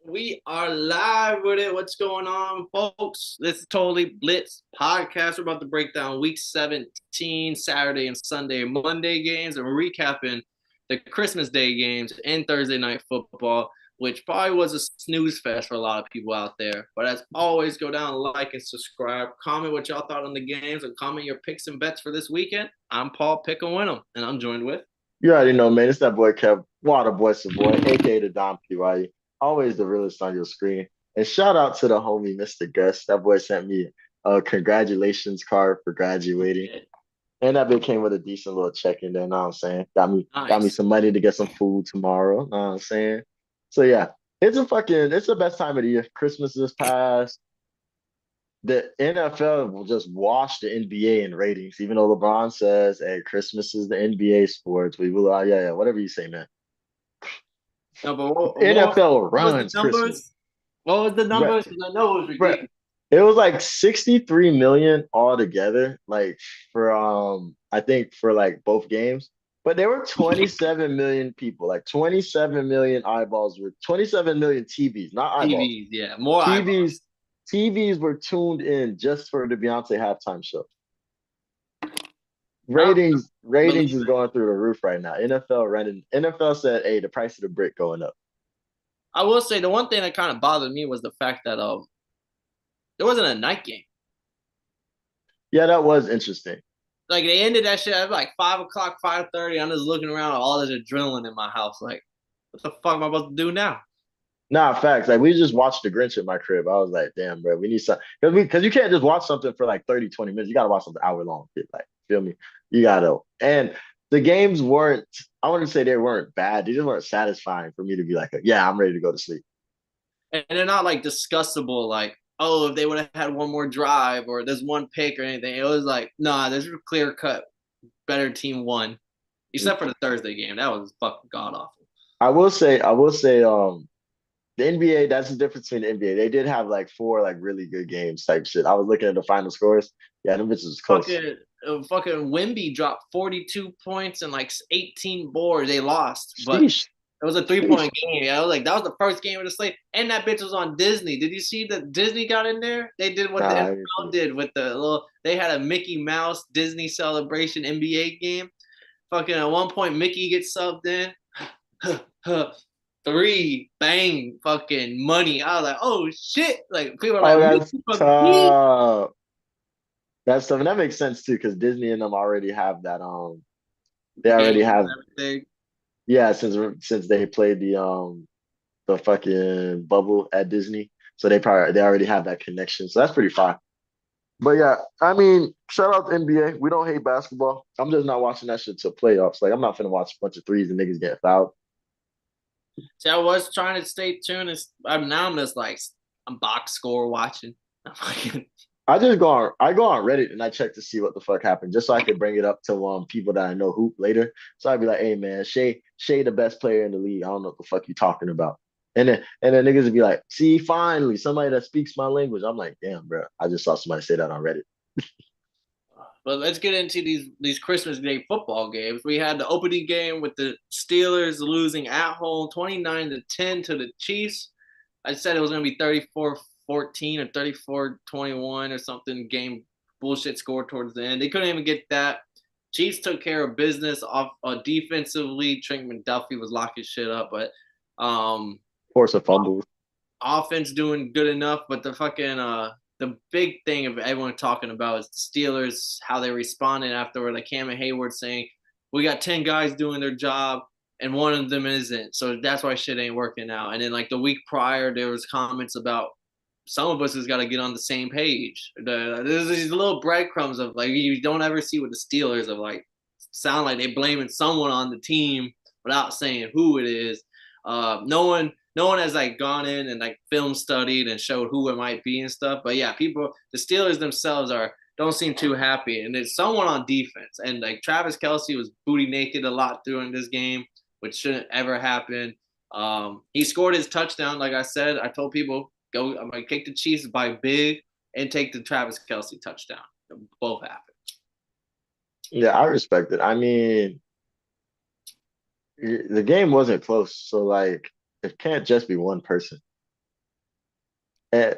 We are live with it. What's going on, folks? This is Totally Blitz podcast. We're about to break down week 17, Saturday and Sunday, Monday games, and we're recapping the Christmas Day games and Thursday night football, which probably was a snooze fest for a lot of people out there. But as always, go down, like, and subscribe. Comment what y'all thought on the games and comment your picks and bets for this weekend. I'm Paul Pick and Win 'em, and I'm joined with You already know, man. It's that boy Kev, Water Boy Savoy, aka the Don PYE. Always the realest on your screen. And shout out to the homie, Mr. Gus. That boy sent me a congratulations card for graduating. And that bit came with a decent little check in there, know what I'm saying? Got me nice. some money to get some food tomorrow, know what I'm saying? So yeah, it's the best time of the year. Christmas is past. The NFL will just wash the NBA in ratings, even though LeBron says, "Hey, Christmas is the NBA sports." We will, yeah, whatever you say, man. No, but NFL what was the runs Christmas. numbers? What was the Brett, numbers? Because I know it was Brett, ridiculous. it was like 63 million altogether, like for I think for like both games. But there were 27 million people, like 27 million eyeballs were 27 million TVs, not eyeballs. TVs, yeah, more TVs, eyeballs. TVs were tuned in just for the Beyonce halftime show. I don't Ratings believe is it. going through the roof right now. NFL said, "Hey, the price of the brick going up." I will say the one thing that kind of bothered me was the fact that there wasn't a night game. Yeah, that was interesting. Like they ended that shit at like 5 o'clock, 5:30. I'm just looking around, all this adrenaline in my house. Like, what the fuck am I supposed to do now? Nah, facts. Like we just watched The Grinch at my crib. I was like, damn, bro, we need some because you can't just watch something for like 30, 20 minutes. You gotta watch something hour long. Like, feel me? You gotta. And the games weren't, I wouldn't say they weren't bad. They just weren't satisfying for me to be like, yeah, I'm ready to go to sleep. And they're not like discussable. Like, oh, if they would have had one more drive or there's one pick or anything. It was like, nah, there's a clear cut better team won, except for the Thursday game. That was fucking god awful. I will say, the NBA, that's the difference between the NBA. They did have like four like really good games type shit. I was looking at the final scores. Yeah, them bitches was close. Fucking Wimby dropped 42 points and like 18 boards. They lost, but Sheesh. it was a 3 point Sheesh. game. I was like, that was the first game of the slate, and that bitch was on Disney. Did you see that Disney got in there? They did what the Nah, NFL did with the little. They had a Mickey Mouse Disney celebration NBA game. Fucking at one point, Mickey gets subbed in. Three bang fucking money. I was like, oh shit! Like people are oh, like that's Mickey McGee. tough. That's tough. And that makes sense too, because Disney and them already have that they The already games and have everything. yeah, since they played the fucking bubble at Disney. So they already have that connection. So that's pretty fine. But yeah, I mean, shout out to NBA. We don't hate basketball. I'm just not watching that shit till playoffs. Like I'm not finna watch a bunch of threes and niggas getting fouled. See, I was trying to stay tuned. I'm just like I'm box score watching. I'm like, I go on Reddit and I check to see what the fuck happened, just so I could bring it up to people that I know hoop later. So I'd be like, hey man, Shay the best player in the league. I don't know what the fuck you talking about. And then niggas would be like, see, finally, somebody that speaks my language. I'm like, damn, bro. I just saw somebody say that on Reddit. but let's get into these Christmas Day football games. We had the opening game with the Steelers losing at home 29-10 to the Chiefs. I said it was going to be 34-14 or 34-21 or something game bullshit score towards the end. They couldn't even get that. Chiefs took care of business off defensively. Trent McDuffie was locking shit up, but um, Force of fumbles. offense doing good enough. But the big thing of everyone talking about is the Steelers, how they responded afterward. Like Cam and Hayward saying, "We got 10 guys doing their job, and one of them isn't. So that's why shit ain't working out." And then like the week prior, there was comments about some of us has got to get on the same page. There's these little breadcrumbs of like you don't ever see with the Steelers of like sound like they blaming someone on the team without saying who it is. No one has like gone in and like film studied and showed who it might be and stuff. But yeah, the Steelers themselves are don't seem too happy, and it's someone on defense. And like Travis Kelce was booty naked a lot during this game, which shouldn't ever happen. He scored his touchdown. Like I said, I told people go. I'm gonna kick the Chiefs by big and take the Travis Kelce touchdown. Both happened. Yeah, I respect it. I mean, the game wasn't close, so like it can't just be one person. And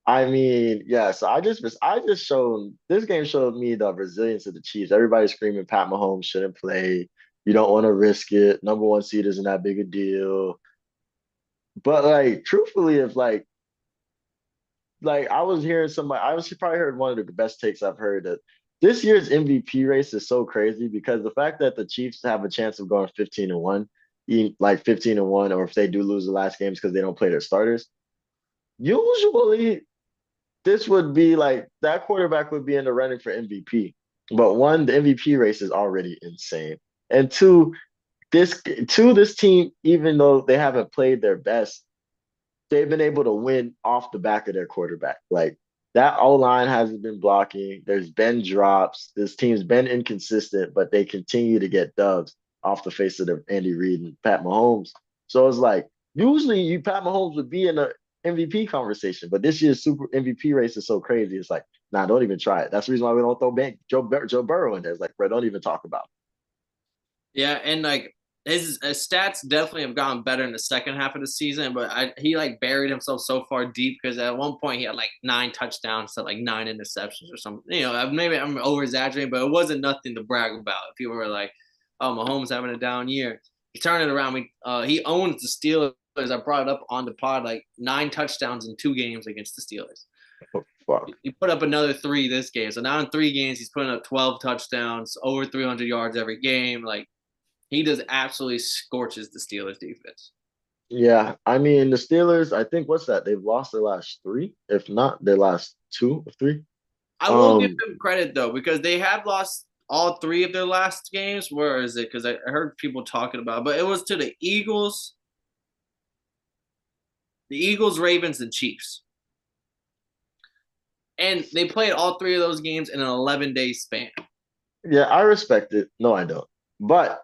I mean, yeah, so I just showed this game showed me the resilience of the Chiefs. Everybody's screaming Pat Mahomes shouldn't play. You don't want to risk it. Number one seed isn't that big a deal. But like truthfully, if like I was hearing somebody, I was probably heard one of the best takes I've heard that this year's MVP race is so crazy because the fact that the Chiefs have a chance of going 15-1, like 15-1, or if they do lose the last games because they don't play their starters, usually this would be like that quarterback would be in the running for MVP. But one, the MVP race is already insane. And this team, even though they haven't played their best, they've been able to win off the back of their quarterback. Like that O line hasn't been blocking. There's been drops. This team's been inconsistent, but they continue to get dubs off the face of the Andy Reid and Pat Mahomes. So it's like usually you Pat Mahomes would be in a MVP conversation, but this year's super MVP race is so crazy. It's like, nah, don't even try it. That's the reason why we don't throw Joe Burrow in there. It's like, bro, don't even talk about Yeah, and like his stats definitely have gotten better in the second half of the season, but he like buried himself so far deep because at one point he had like 9 touchdowns to like 9 interceptions or something. Maybe I'm over exaggerating, but it wasn't nothing to brag about. People were like, "Oh, Mahomes having a down year." He turned it around. He owns the Steelers. I brought it up on the pod, like 9 touchdowns in 2 games against the Steelers. it. Fuck. He put up another 3 this game. So now in 3 games, he's putting up 12 touchdowns, over 300 yards every game. Like he does absolutely scorches the Steelers defense. Yeah, I mean the Steelers, I think what's that? They've lost their last three, if not their last two or three. I will give Um, them credit though because they have lost all 3 of their last games. Where is it? Because I heard people talking about, it, but it was to the Eagles, Ravens, and Chiefs, and they played all 3 of those games in an 11-day span. yeah, I respect it. No, I don't. But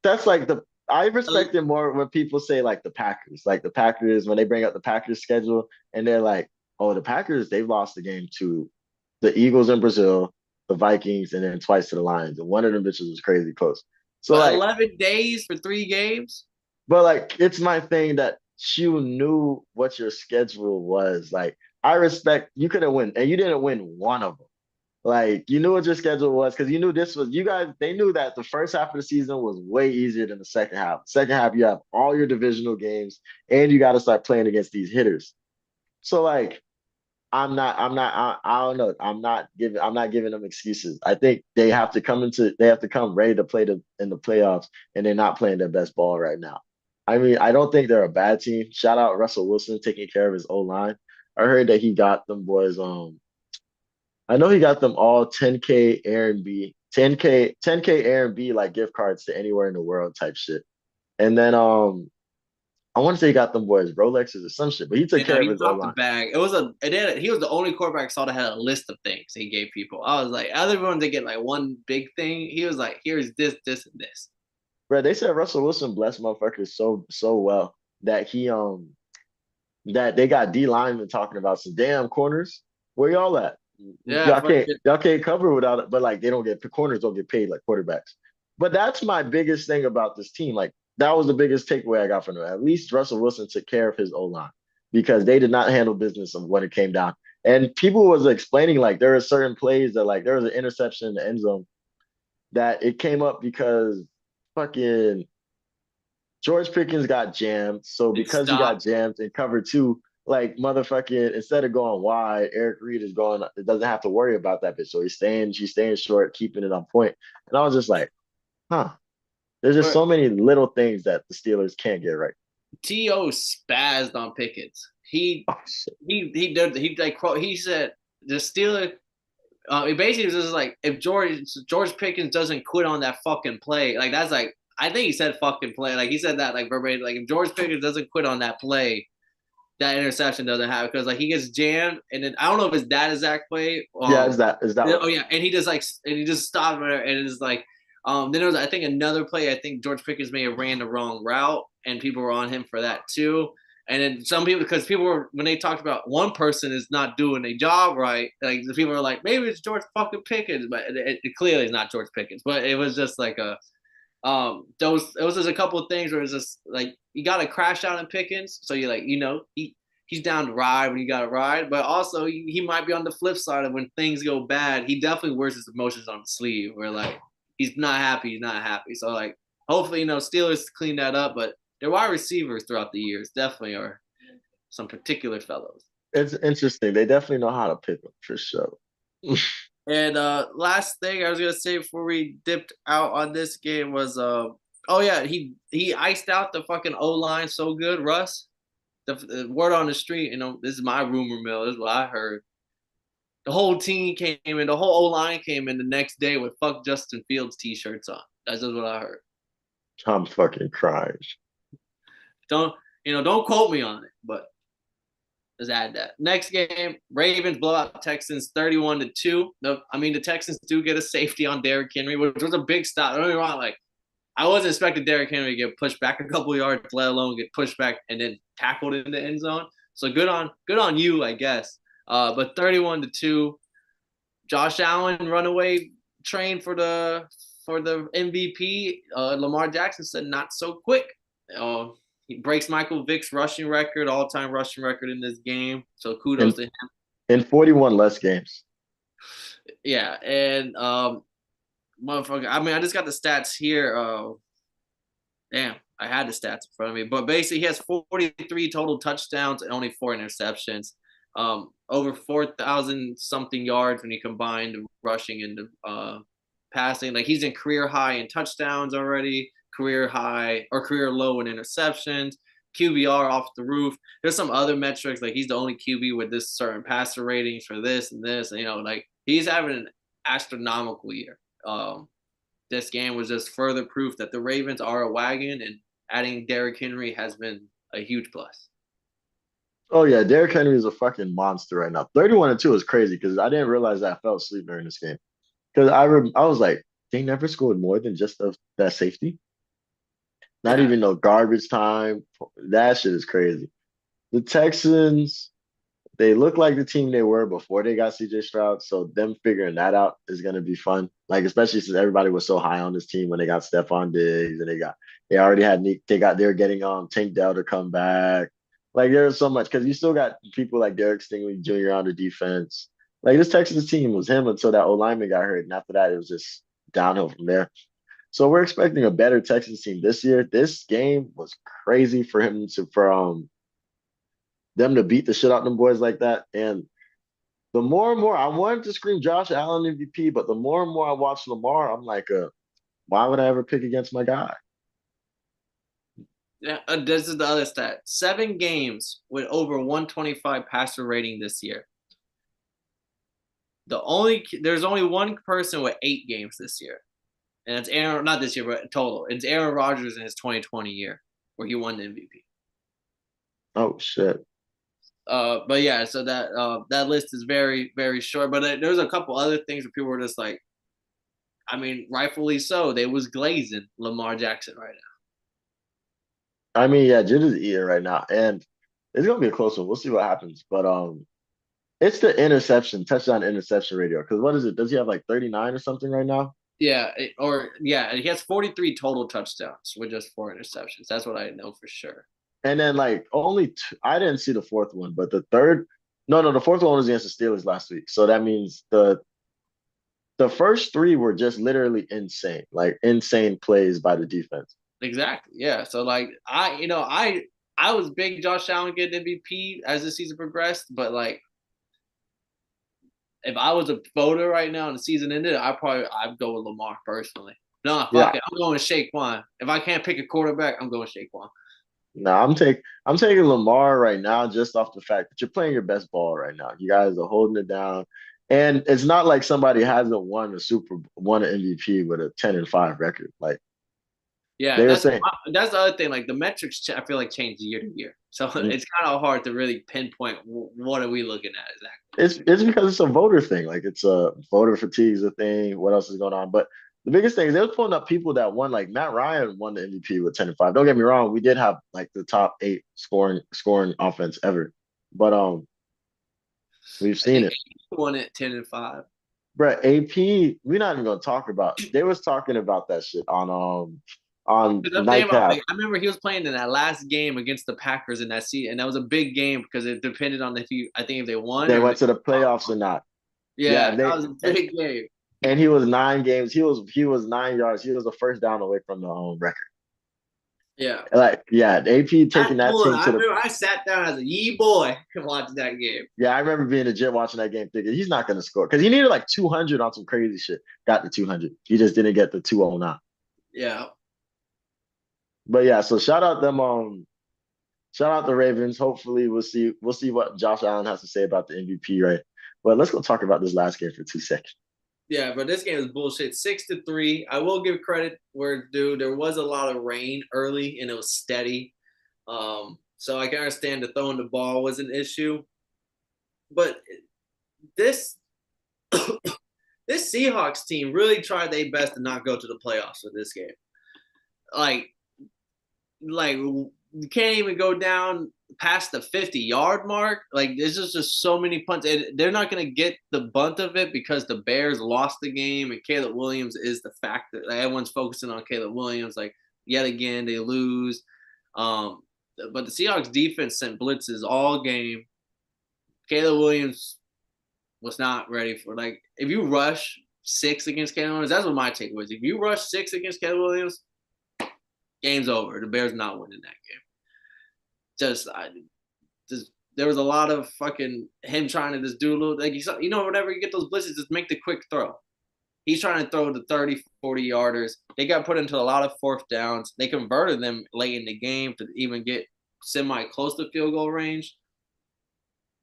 that's like the I respect it more when people say like the Packers. Like the Packers, when they bring up the Packers schedule and they're like, oh, the Packers, they've lost the game to the Eagles in Brazil, the Vikings, and then twice to the Lions. And one of them bitches was crazy close. So But like, 11 days for 3 games. but like it's my thing that you knew what your schedule was. Like, I respect you could have win and you didn't win one of them. Like you knew what your schedule was because you knew this was you guys. They knew that the first half of the season was way easier than the second half. Second half, you have all your divisional games, and you got to start playing against these hitters. So like, I don't know. I'm not giving them excuses. I think they have to come ready to play in the playoffs, and they're not playing their best ball right now. I mean, I don't think they're a bad team. Shout out Russell Wilson taking care of his O line. I heard that he got them boys I know he got them all 10K Airbnb, 10K Airbnb like gift cards to anywhere in the world type shit. And then I want to say he got them boys Rolexes or some shit, but he took care of He his O dropped the line. bag. He was the only quarterback I saw that had a list of things he gave people. I was like, other ones they get like one big thing. He was like, here's this, this, and this. Bro, they said Russell Wilson blessed motherfuckers so well that he that they got D linemen talking about some damn corners. Where y'all at? Yeah, Y'all can't cover without it, but like they don't get corners don't get paid like quarterbacks. But that's my biggest thing about this team. Like that was the biggest takeaway I got from them. At least Russell Wilson took care of his O line because they did not handle business of when it came down. And people was explaining like there are certain plays that like there was an interception in the end zone that it came up because fucking George Pickens got jammed. So it because he got stopped. jammed in cover two, like motherfucking instead of going wide, Eric Reed is going. It doesn't have to worry about that bitch. So she's staying short, keeping it on point. And I was just like, huh. There's just But so many little things that the Steelers can't get right. To spazzed on Pickens. He Oh shit. he did he like quote he said the Steelers. It basically was just like if George Pickens doesn't quit on that fucking play, like that's like I think he said fucking play, like he said that like verbatim, like if George Pickens doesn't quit on that play, that interception doesn't happen because like he gets jammed and then I don't know if it's that exact play. Yeah, is that one? Oh yeah, and he just like and he just stopped there and it's like then there was I think another play I think George Pickens may have ran the wrong route and people were on him for that too. And then some people because people were when they talked about one person is not doing a job right, like the people were like maybe it's George fucking Pickens, but it clearly is not George Pickens. But it was just like a those it was just a couple of things where it's just like you got to crash out in Pickens, so you like he he's down to ride when you got to ride, but also he might be on the flip side of when things go bad. He definitely wears his emotions on the sleeve. Where like he's not happy, he's not happy. So like hopefully Steelers clean that up, but their wide receivers throughout the years definitely are some particular fellows. It's interesting. They definitely know how to pick them for sure. And last thing I was gonna say before we dipped out on this game was oh yeah, he iced out the fucking O line so good, Russ. The word on the street, this is my rumor mill. This is what I heard. The whole team came in, the whole O line came in the next day with "fuck Justin Fields" t-shirts on. That's just what I heard. I'm fucking crying. Don't don't quote me on it, but let's add that. Next game, Ravens blow out Texans 31-2. The Texans do get a safety on Derrick Henry, which was a big stop. Don't get me wrong, like I wasn't expecting Derrick Henry to get pushed back a couple of yards, let alone get pushed back and then tackled in the end zone. So good on you, I guess. But 31-2, Josh Allen runaway train for the MVP. Lamar Jackson said not so quick. He breaks Michael Vick's rushing record, all-time rushing record in this game. So kudos to him. In 41 less games. Yeah, and motherfucker. I just got the stats here. Damn, I had the stats in front of me. But basically, he has 43 total touchdowns and only 4 interceptions. Over 4,000 something yards when you combine the rushing and the passing. Like he's in career high in touchdowns already, career high or career low in interceptions. QBR off the roof. There's some other metrics like he's the only QB with this certain passer ratings for this and this. And, like he's having an astronomical year. This game was just further proof that the Ravens are a wagon, and adding Derrick Henry has been a huge plus. Oh yeah, Derrick Henry is a fucking monster right now. 31-2 is crazy because I didn't realize that I fell asleep during this game. Because I was like, they never scored more than just that safety. Not Yeah. even no garbage time. That shit is crazy. The Texans, they look like the team they were before they got CJ Stroud. So them figuring that out is gonna be fun. Like especially since everybody was so high on this team when they got Stephon Diggs and they already had they're getting Tank Dell to come back. Like there's so much because you still got people like Derek Stingley Jr. on the defense. Like this Texans team was him until that O lineman got hurt, and after that it was just downhill from there. So we're expecting a better Texans team this year. This game was crazy for them to beat the shit out of them boys like that. And the more and more I wanted to scream Josh Allen MVP, but the more and more I watch Lamar, I'm like, why would I ever pick against my guy? Yeah, this is the other stat. 7 games with over 125 passer rating this year. There's only one person with 8 games this year, and it's Aaron. Not this year, but total. It's Aaron Rodgers in his 2020 year where he won the MVP. Oh shit. But yeah, so that list is very very short. But there's a couple other things where people were just like, rightfully so. They was glazing Lamar Jackson right now. I mean, yeah, Jid is eating right now, and it's gonna be a close one. We'll see what happens. But it's the touchdown interception ratio. Because what is it? Does he have like 39 or something right now? Yeah, he has 43 total touchdowns with just 4 interceptions. That's what I know for sure. And then like I didn't see the fourth one, but the fourth one was against the Steelers last week. So that means the first 3 were just literally insane, like insane plays by the defense. Exactly. Yeah. So like I was big Josh Allen getting MVP as the season progressed, but like if I was a voter right now and the season ended, I'd go with Lamar personally. No, fuck Yeah, it. I'm going with Saquon. If I can't pick a quarterback, I'm going Saquon. no, I'm taking Lamar right now just off the fact that you're playing your best ball right now. You guys are holding it down. And it's not like somebody hasn't won an MVP with a 10-5 record. Like Yeah, they were saying. that's the other thing. Like the metrics, I feel like change year to year, so Mm, it's kind of hard to really pinpoint what are we looking at exactly. it's because it's a voter thing. Like it's a voter fatigue is a thing. What else is going on? But the biggest thing is they were pulling up people that won. Like Matt Ryan won the MVP with 10-5. Don't get me wrong, we did have like the top 8 scoring offense ever. But we've I seen think it. he won it 10-5. Bro, AP, we're not even gonna talk about. They was talking about that shit on on Because I'm thinking about nightcap. like I remember he was playing in that last game against the Packers in that season, and that was a big game because it depended on if you I think if they won They or if went they to the lost. playoffs or not. Yeah, Yeah, that they was a big game. and he was 9 games. He was 9 yards. He was the first down away from the record. Yeah. Like, yeah, AP That's taking that cool. team I to the. remember I sat down as a yee boy watching that game. Yeah, I remember being legit watching that game thinking he's not going to score because he needed like 200 on some crazy shit. Got the 200. He just didn't get the 209. Yeah. But yeah, so shout out them. Shout out the Ravens. Hopefully, we'll see what Josh Allen has to say about the MVP, right? But let's go talk about this last game for 2 seconds. Yeah, but this game is bullshit. 6-3. I will give credit where it's due. There was a lot of rain early and it was steady. So I can understand the throwing the ball was an issue. But this this Seahawks team really tried their best to not go to the playoffs for this game. Like, like you can't even go down past the 50-yard mark. Like, there's just so many punts. And they're not going to get the bunt of it because the Bears lost the game, and Caleb Williams is the factor. Like, everyone's focusing on Caleb Williams. Like, yet again, they lose. But the Seahawks defense sent blitzes all game. Caleb Williams was not ready for, like, if you rush 6 against Caleb Williams, that's what my take was. If you rush 6 against Caleb Williams, game's over. The Bears not winning that game. Just there was a lot of fucking him trying to just do a little, like, whenever you get those blitzes, just make the quick throw. He's trying to throw the 30, 40 yarders. They got put into a lot of fourth downs. They converted them late in the game to even get semi close to field goal range.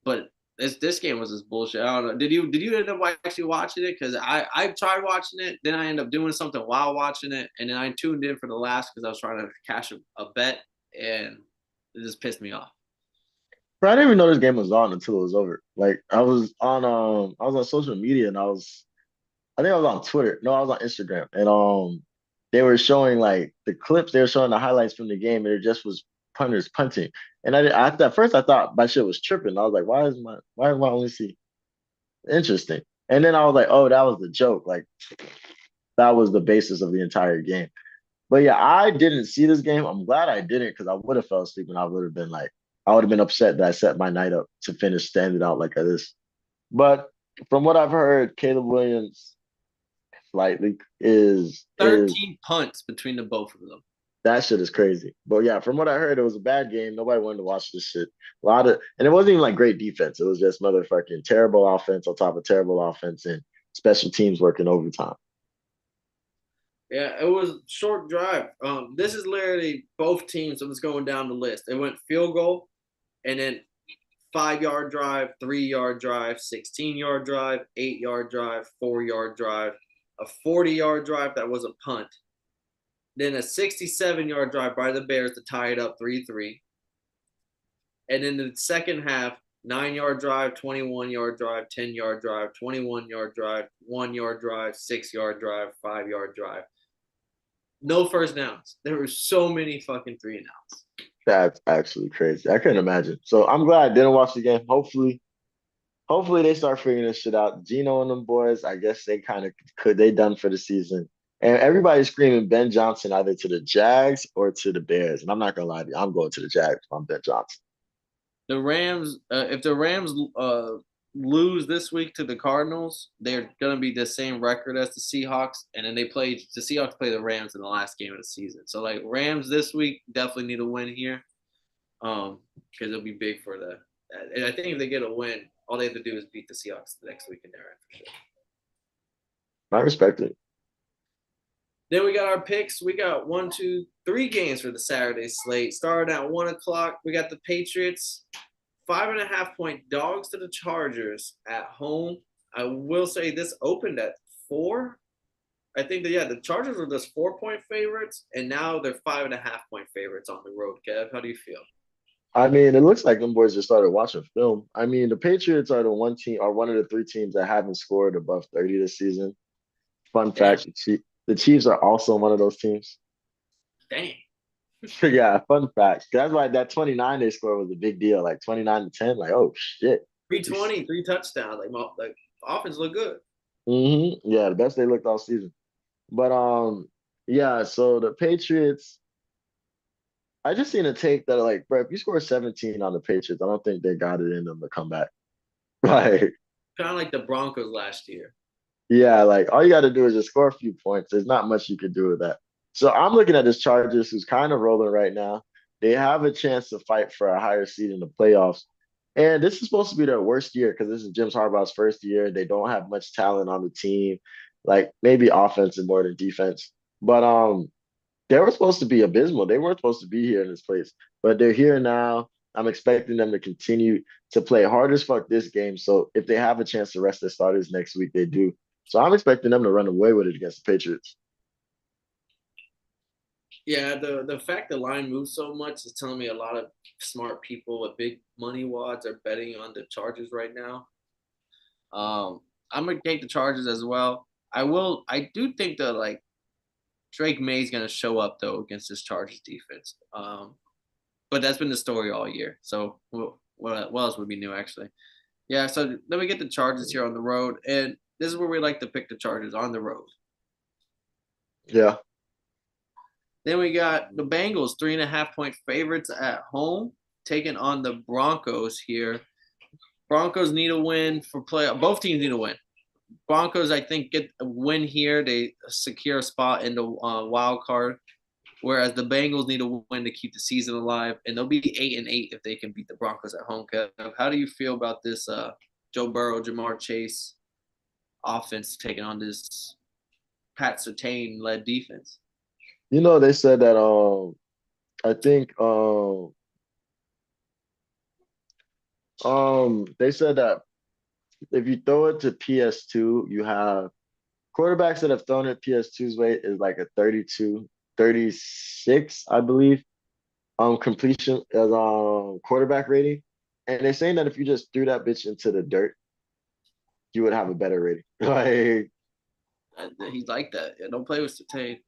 But this game was just bullshit. I don't know. Did you end up actually watching it? Because I tried watching it, then I ended up doing something while watching it, and then I tuned in for the last because I was trying to cash a bet, and it just pissed me off. Bro, I didn't even know this game was on until it was over. Like I was on social media and I think I was on Twitter. No, I was on Instagram. And they were showing like the clips, they were showing the highlights from the game, and it just was punters punting. And at first I thought my shit was tripping. I was like, why am I only see interesting? And then I was like, oh, that was the joke. Like that was the basis of the entire game. But yeah, I didn't see this game. I'm glad I didn't because I would have fell asleep and I would have been like, I would have been upset that I set my night up to finish standing out like this. But from what I've heard, Caleb Williams slightly is 13 punts between the both of them. that shit is crazy. But yeah, from what I heard, it was a bad game. Nobody wanted to watch this shit. And it wasn't even like great defense. It was just motherfucking terrible offense on top of terrible offense and special teams working overtime. Yeah, it was short drive. This is literally both teams. I was going down the list. It went field goal, and then 5-yard drive, 3-yard drive, 16-yard drive, 8-yard drive, 4-yard drive, a 40-yard drive that was a punt, then a 67-yard drive by the Bears to tie it up 3-3, and then the second half, 9-yard drive, 21-yard drive, 10-yard drive, 21-yard drive, 1-yard drive, 6-yard drive, 5-yard drive. No first downs. There were so many fucking 3-and-outs. That's actually crazy. I couldn't imagine. So I'm glad I didn't watch the game. Hopefully they start figuring this shit out. Gino and them boys, I guess they kind of could. They done for the season. And everybody's screaming Ben Johnson either to the Jags or to the Bears. And I'm not gonna lie to you, I'm going to the Jags if I'm Ben Johnson. The Rams, if the Rams lose this week to the Cardinals, they're going to be the same record as the Seahawks. And then the Seahawks play the Rams in the last game of the season. So, like, Rams this week definitely need a win here because it'll be big for the. And I think if they get a win, all they have to do is beat the Seahawks the next week, and they're in for sure. I respect it. Then we got our picks. We got 1, 2, 3 games for the Saturday slate. Starting at 1:00, we got the Patriots 5.5-point dogs to the Chargers at home. I will say this opened at 4. I think that the Chargers were just 4-point favorites, and now they're 5.5-point favorites on the road. Kev, how do you feel? I mean, it looks like them boys just started watching film. I mean, the Patriots are one of the 3 teams that haven't scored above 30 this season. Fun Damn. fact, the Chiefs are also one of those teams. Dang. Yeah, fun fact. That's why that 29 they scored was a big deal. Like 29-10, like, oh shit. 320, 3 touchdowns. Like offense look good. Yeah, the best they looked all season. But Yeah, so the Patriots, I just seen a take that like, bro, if you score 17 on the Patriots, I don't think they got it in them to come back. Like, Kind of like the Broncos last year. yeah, like all you got to do is just score a few points. There's not much you can do with that. So I'm looking at this Chargers who's kind of rolling right now. They have a chance to fight for a higher seed in the playoffs. And this is supposed to be their worst year because this is Jim Harbaugh's first year. They don't have much talent on the team, like maybe offense and more than defense. But they were supposed to be abysmal. They weren't supposed to be here in this place, but they're here now. I'm expecting them to continue to play hard as fuck this game. So if they have a chance to rest their starters next week, they do. So I'm expecting them to run away with it against the Patriots. Yeah, the fact the line moves so much is telling me a lot of smart people with big money wads are betting on the Chargers right now. I'm gonna take the Chargers as well. I do think that like Drake May's gonna show up though against this Chargers defense. But that's been the story all year. So what else would be new actually? Yeah. So then we get the Chargers here on the road, and this is where we like to pick the Chargers on the road. Yeah. Then we got the Bengals, 3.5 point favorites at home, taking on the Broncos here. Broncos need a win for play. Both teams need a win. Broncos, I think, get a win here. They secure a spot in the wild card, whereas the Bengals need a win to keep the season alive, and they'll be 8-8 if they can beat the Broncos at home. Kev, how do you feel about this Joe Burrow, Jamar Chase offense taking on this Pat Surtain led defense? You know, they said that I think they said that if you throw it to PS2, you have quarterbacks that have thrown it PS2's way is like a 32, 36, I believe. Completion as quarterback rating. And they're saying that if you just threw that bitch into the dirt, you would have a better rating. Like, He's like that. Yeah, don't play with Surtain.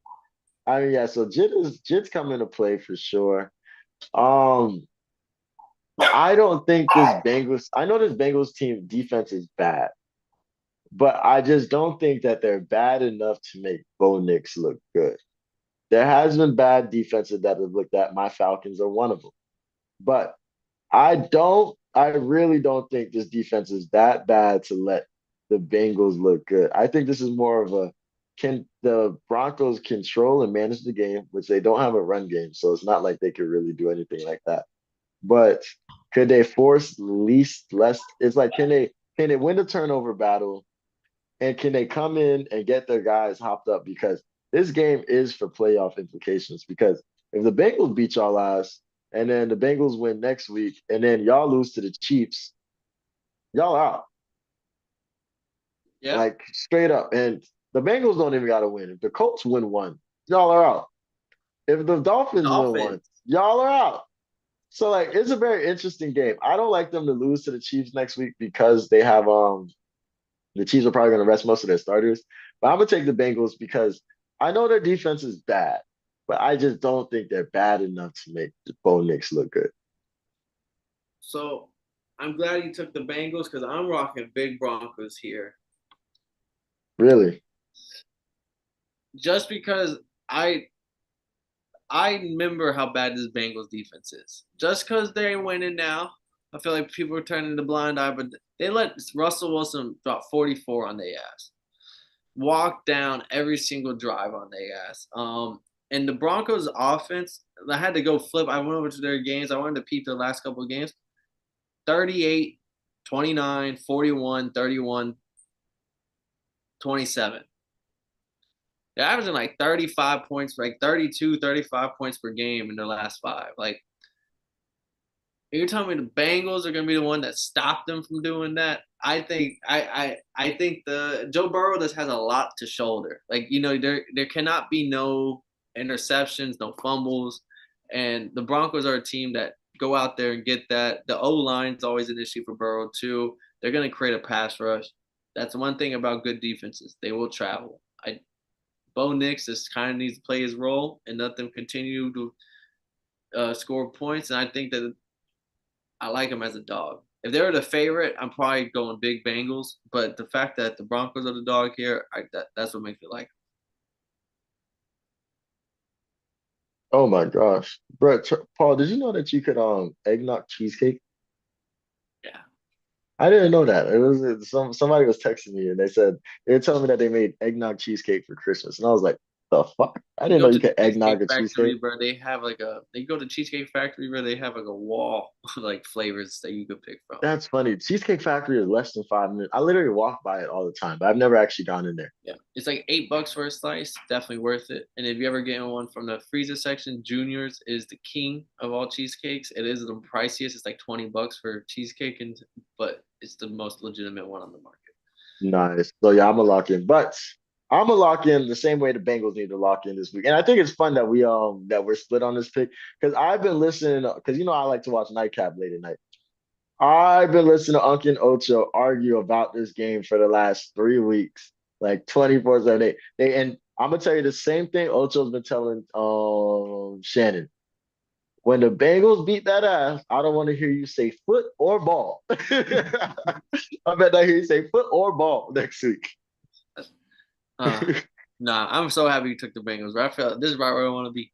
I mean, yeah, so Jit's coming to play for sure. Um, I don't think this Bengals, I know this Bengals team defense is bad, but I just don't think that they're bad enough to make Bo Nix look good. There has been bad defenses that have looked at. My Falcons are one of them. But I really don't think this defense is that bad to let the Bengals look good. I think this is more of a can the Broncos control and manage the game, which they don't have a run game, so it's not like they could really do anything like that. But could they force least less? It's like can they win the turnover battle and can they come in and get their guys hopped up because this game is for playoff implications because if the Bengals beat y'all ass and then the Bengals win next week and then y'all lose to the Chiefs, y'all out. Yeah. Like straight up. And the Bengals don't even gotta win. If the Colts win one, y'all are out. If the Dolphins win one, Dolphins. y'all are out. So like it's a very interesting game. I don't like them to lose to the Chiefs next week because they have the Chiefs are probably going to rest most of their starters. But I'm going to take the Bengals because I know their defense is bad, but I just don't think they're bad enough to make the Bo Nix look good. So I'm glad you took the Bengals because I'm rocking big Broncos here. Really? Just because I I remember how bad this Bengals defense is. Just because they're winning now, I feel like people are turning the blind eye, but they let Russell Wilson drop 44 on their ass, walk down every single drive on their ass. And the Broncos offense, I had to go flip. I went over to their games. I wanted to peep the last couple of games. 38, 29, 41, 31, 27. They're averaging like 35 points, like 32, 35 points per game in their last five. Like, you're telling me the Bengals are going to be the one that stopped them from doing that? I think the Joe Burrow just has a lot to shoulder. Like, there cannot be no interceptions, no fumbles, and the Broncos are a team that go out there and get that. The O line is always an issue for Burrow too. They're going to create a pass rush. That's one thing about good defenses. They will travel. Bo Nix just kind of needs to play his role and let them continue to score points. And I think that I like him as a dog. If they were the favorite, I'm probably going big Bengals. But the fact that the Broncos are the dog here, that's what makes me like. Oh my gosh, bro, Paul, did you know that you could eggnog cheesecake? Yeah. I didn't know that. It was somebody was texting me and they were telling me that they made eggnog cheesecake for Christmas, and I was like, the fuck? I You didn't go know you to the could Cheesecake eggnog a cheesecake. Factory, bro. They have like a. They go to Cheesecake Factory, where they have like a wall of like flavors that you could pick from. That's funny. Cheesecake Factory is less than 5 minutes. I literally walk by it all the time, but I've never actually gone in there. Yeah, it's like $8 for a slice. Definitely worth it. And if you ever get one from the freezer section, Junior's is the king of all cheesecakes. It is the priciest. It's like $20 for cheesecake, and but it's the most legitimate one on the market. Nice. So yeah, I'm gonna lock in. But I'm gonna lock in the same way the Bengals need to lock in this week. And I think it's fun that we're split on this pick because I've been listening because I like to watch Nightcap late at night. I've been listening to Uncle and Ocho argue about this game for the last 3 weeks, like 24/7. And I'm gonna tell you the same thing Ocho's been telling Shannon. When the Bengals beat that ass, I don't want to hear you say foot or ball. I bet I hear you say foot or ball next week. Uh, nah, I'm so happy you took the Bengals. I feel this is right where I want to be.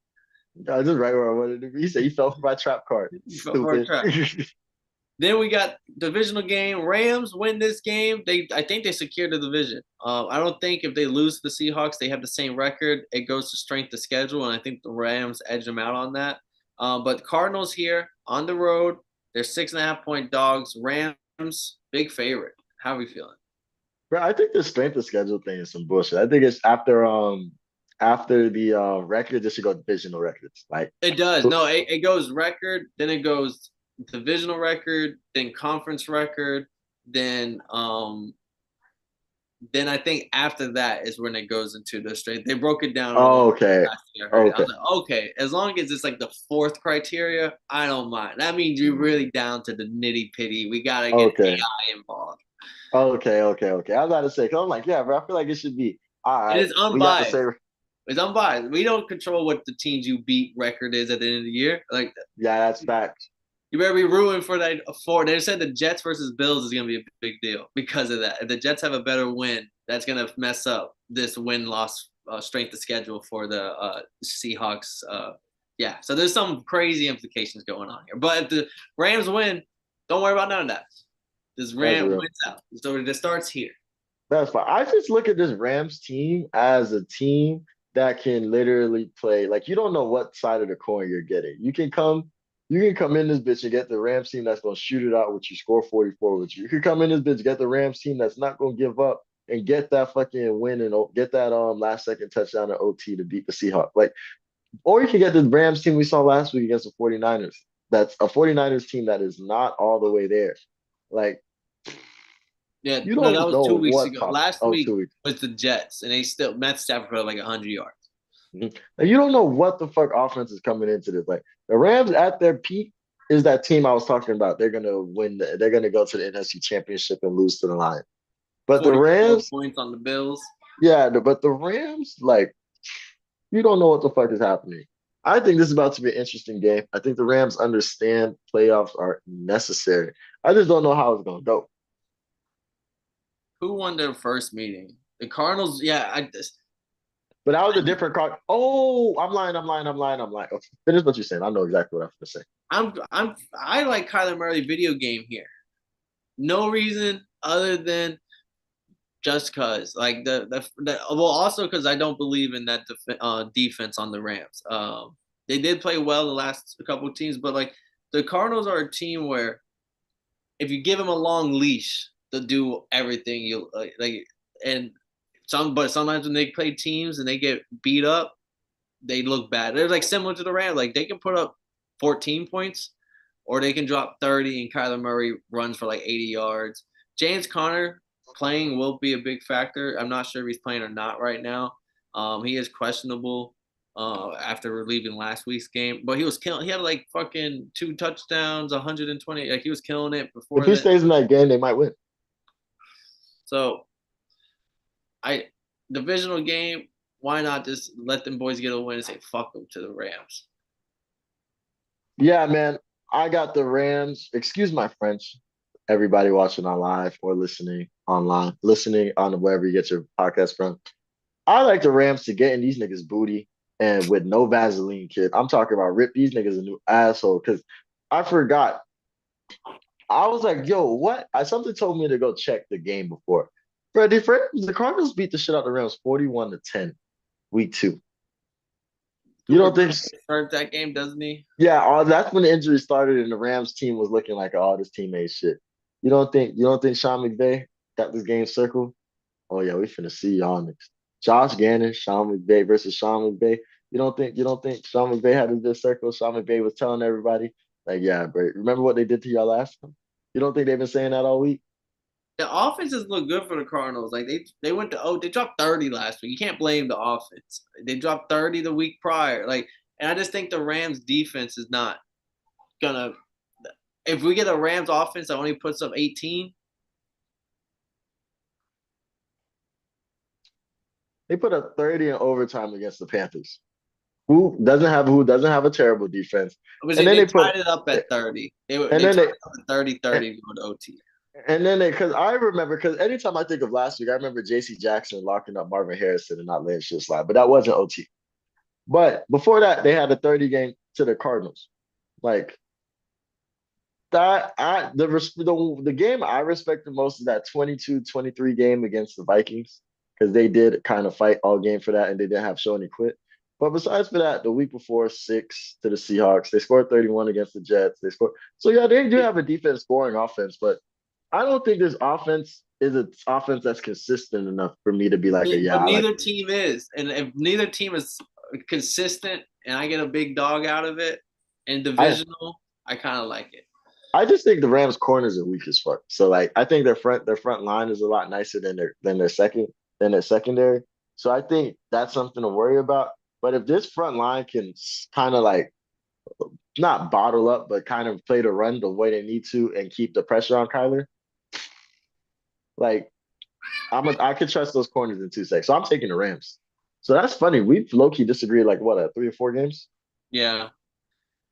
I just right where I wanted to be. He said he fell for my trap card. You fell for a Stupid. trap. Then we got divisional game. Rams win this game. I think they secured the division. I don't think if they lose to the Seahawks, they have the same record. It goes to strength of schedule, and I think the Rams edge them out on that. But Cardinals here on the road. They're 6.5 point dogs. Rams big favorite. How are we feeling? Bro, I think the strength of schedule thing is some bullshit. I think it's after the records, it should go divisional records. Like It does. No, it goes record, then it goes divisional record, then conference record, then then I think after that is when it goes into the straight. They broke it down on one oh, okay. last year. I heard it. I Okay. was like, okay, as long as it's like the fourth criteria, I don't mind. That means you're really down to the nitty pitty. We gotta get Okay. AI involved. Okay. I was about to say, cause I'm like, yeah, bro, I feel like it should be all It right. is We got the unbiased. same. It's unbiased. We don't control what the teams you beat record is at the end of the year. Like Yeah, that's facts. you better be rooting for that. For they said the Jets versus Bills is going to be a big deal because of that. If the Jets have a better win, that's going to mess up this win loss strength of schedule for the Seahawks. Yeah, so there's some crazy implications going on here. But if the Rams win, don't worry about none of that. This That's Ram real. wins out. So it starts here. That's fine. I just look at this Rams team as a team that can literally play. Like you don't know what side of the coin you're getting. You can come in this bitch and get the Rams team that's gonna shoot it out with you, score 44 with you. You can come in this bitch, get the Rams team that's not gonna give up and get that fucking win and get that last second touchdown in OT to beat the Seahawks. Like, or you can get the Rams team we saw last week against the 49ers. That's a 49ers team that is not all the way there. Like, Yeah, you no, that don't was know 2 weeks what ago. pop. Last Oh, week 2 weeks. was the Jets, and they still Matt Stafford put up like 100 yards. Mhm. And you don't know what the fuck offense is coming into this. Like the Rams at their peak is that team I was talking about. They're gonna win. They're gonna go to the NFC Championship and lose to the Lions. But the 44 Rams, points on the Bills. yeah, but the Rams, like you don't know what the fuck is happening. I think this is about to be an interesting game. I think the Rams understand playoffs are necessary. I just don't know how it's gonna go. Who won their first meeting? The Cardinals. Yeah, But that was a different card. Oh, I'm lying. Okay, finish what you're saying. I know exactly what I'm gonna say. I like Kyler Murray video game here. No reason other than just cause. Like well, also because I don't believe in that defense on the Rams. They did play well the last couple of teams, but like the Cardinals are a team where if you give them a long leash, they'll do everything you like. And but sometimes when they play teams and they get beat up, they look bad. They're like similar to the Rams. Like they can put up 14 points or they can drop 30 and Kyler Murray runs for like 80 yards. James Conner playing will be a big factor. I'm not sure if he's playing or not right now. He is questionable after leaving last week's game, but he was killing. He had like fucking 2 touchdowns, 120. Like he was killing it If before he that. stays in that game, they might win. So I divisional game. Why not just let them boys get a win and say fuck them to the Rams? Yeah, man. I got the Rams. Excuse my French. Everybody watching on live or listening online, listening on wherever you get your podcast from. I like the Rams to get in these niggas' booty. and with no Vaseline, kid. I'm talking about rip these niggas a new asshole because I forgot. I was like, yo, what? Something told me to go check the game before. Freddie, the Cardinals beat the shit out of the Rams 41-10, week 2. You Cooper don't think? Kupp started that game, doesn't he? Yeah, that's when the injury started and the Rams team was looking like, oh, this team ain't shit. You don't think Sean McVay got this game circled? Oh yeah, we finna see y'all next. Josh Gannon, Sean McVay versus Sean McVay. You don't think Sean McVay had this circle? Sean McVay was telling everybody, like, yeah, bro, remember what they did to y'all last time? You don't think they've been saying that all week? The offenses look good for the Cardinals. Like they went to they dropped 30 last week. You can't blame the offense. They dropped 30 the week prior. Like, and I just think the Rams defense is not gonna. If we get a Rams offense that only puts up 18, They put up 30 in overtime against the Panthers, who doesn't have a terrible defense. And obviously then they they put tied it up at 30. They and they then tied they it up at 30-30 going to OT. and then they because I remember because anytime I think of last week, I remember JC Jackson locking up Marvin Harrison and not letting shit slide. But that wasn't OT. But before that, they had a 30 game to the Cardinals. Like that, the game I respect the most is that 22-23 game against the Vikings because they did kind of fight all game for that and they didn't have show any quit. But besides for that, the week before, 6 to the Seahawks. They scored 31 against the Jets. They scored. So yeah, they do have a defense scoring offense, but I don't think this offense is an offense that's consistent enough for me to be like, yeah, But I like neither it. team is, and if neither team is consistent, and I get a big dog out of it, and I divisional, I kind of like it. I just think the Rams corners are weak as fuck. So like I think their front line is a lot nicer than their secondary. So I think that's something to worry about. But if this front line can kind of like not bottle up, but kind of play the run the way they need to and keep the pressure on Kyler, like I could trust those corners in 2 seconds. So I'm taking the Rams. So that's funny. We've low key disagreed like what 3 or 4 games. Yeah.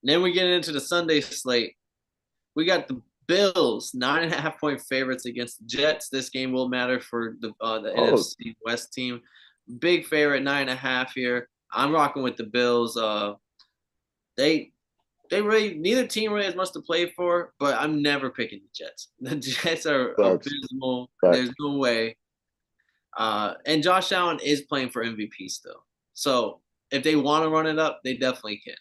Then we get into the Sunday slate. We got the Bills, 9.5 point favorites against the Jets. This game will matter for the Oh, NFC West team. Big favorite, 9.5 here. I'm rocking with the Bills. They they really neither team really has much to play for, but I'm never picking the Jets. The Jets are facts, abysmal. There's facts. no way. And Josh Allen is playing for MVP still. So if they want to run it up, they definitely can.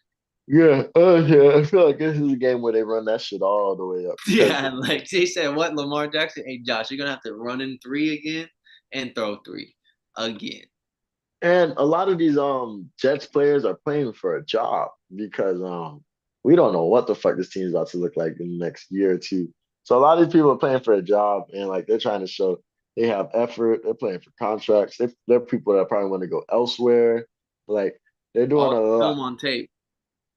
Yeah, yeah. I feel like this is a game where they run that shit all the way up because Yeah, like they said, what Lamar Jackson? Hey, Josh, you're gonna have to run in three again and throw three again. and a lot of these Jets players are playing for a job because we don't know what the fuck this team's about to look like in the next year or two. So a lot of these people are playing for a job and like they're trying to show they have effort. They're playing for contracts. They're people that probably want to go elsewhere. Like they're doing All a lot. film on tape.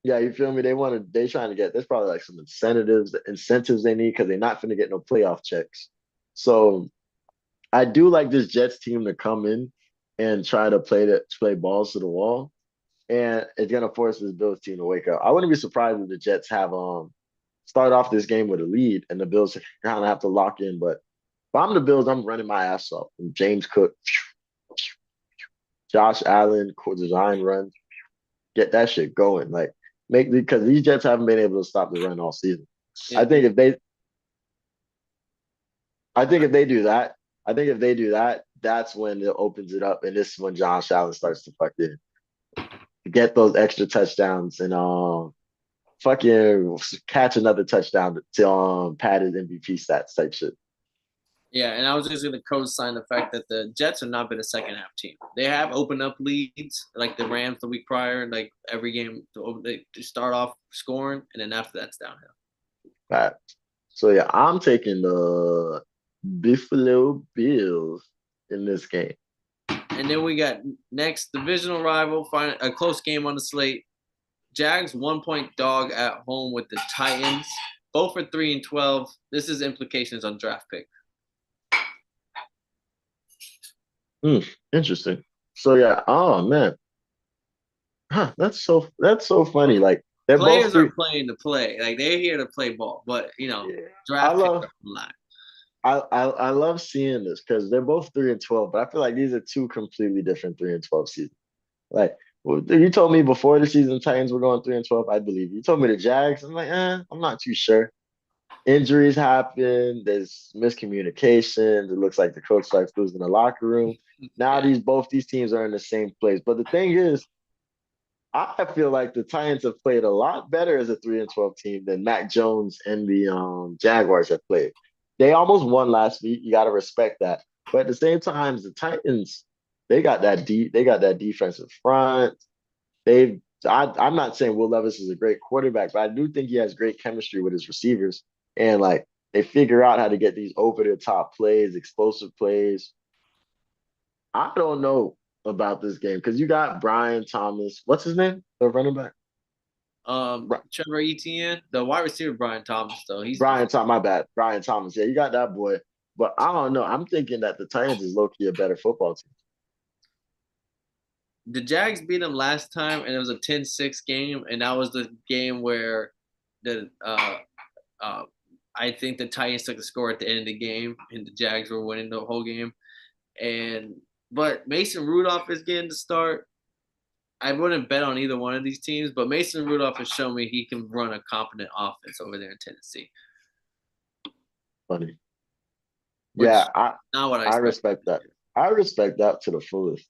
Yeah, you feel me? They trying to get there's probably like some incentives they need because they're not going to get no playoff checks. So I do like this Jets team to come in and try to play balls to the wall, and it's gonna force this Bills team to wake up. I wouldn't be surprised if the Jets have start off this game with a lead and the Bills kind of have to lock in. But if I'm the Bills, I'm running my ass off. James Cook, Josh Allen, design runs, get that shit going. Like make because these Jets haven't been able to stop the run all season. I It, think if they I think if they do that, that's when it opens it up, and this is when Josh Allen starts to fucking get those extra touchdowns and fucking catch another touchdown to pad his MVP stats type shit. yeah, and I was just gonna co-sign the fact that the Jets have not been a second half team. They have opened up leads like the Rams the week prior, like every game they start off scoring, and then after that's downhill. Right. So yeah, I'm taking the Buffalo Bills in this game. And then we got next divisional rival, a close game on the slate. Jags 1 point dog at home with the Titans. Both are 3-12. This is implications on draft pick. Interesting. So yeah, oh man, that's so funny. Like they're both Players three. are playing to play. Like they're here to play ball, but Yeah, I draft picks love are online. I love seeing this because they're both 3-12, but I feel like these are two completely different 3-12 seasons. Like Well, you told me before the season Titans were going 3-12. I believe you. You told me the Jags. I'm like, I'm not too sure. Injuries happen. There's miscommunication. It looks like the coach starts losing the locker room. Now Yeah. both these teams are in the same place. But the thing is, I feel like the Titans have played a lot better as a 3-12 team than Mac Jones and the Jaguars have played. They almost won last week. You got to respect that. But at the same time, the Titans, they got that defensive front. I'm not saying Will Levis is a great quarterback, but I do think he has great chemistry with his receivers. And like they figure out how to get these over the top plays, explosive plays. I don't know about this game because you got Brian Thomas. What's his name? The running back? Trevor Etienne, the wide receiver Brian Thomas though. He's Brian Thomas, my bad. Brian Thomas. Yeah, you got that boy. But I don't know. I'm thinking that the Titans is low key a better football team. the Jags beat them last time, and it was a 10-6 game, and that was the game where the uh, I think the Titans took the score at the end of the game, and the Jags were winning the whole game. And but Mason Rudolph is getting to start. I wouldn't bet on either one of these teams, but Mason Rudolph has shown me he can run a competent offense over there in Tennessee, Funny. which Yeah, I not what I I expected. respect that. I respect that to the fullest.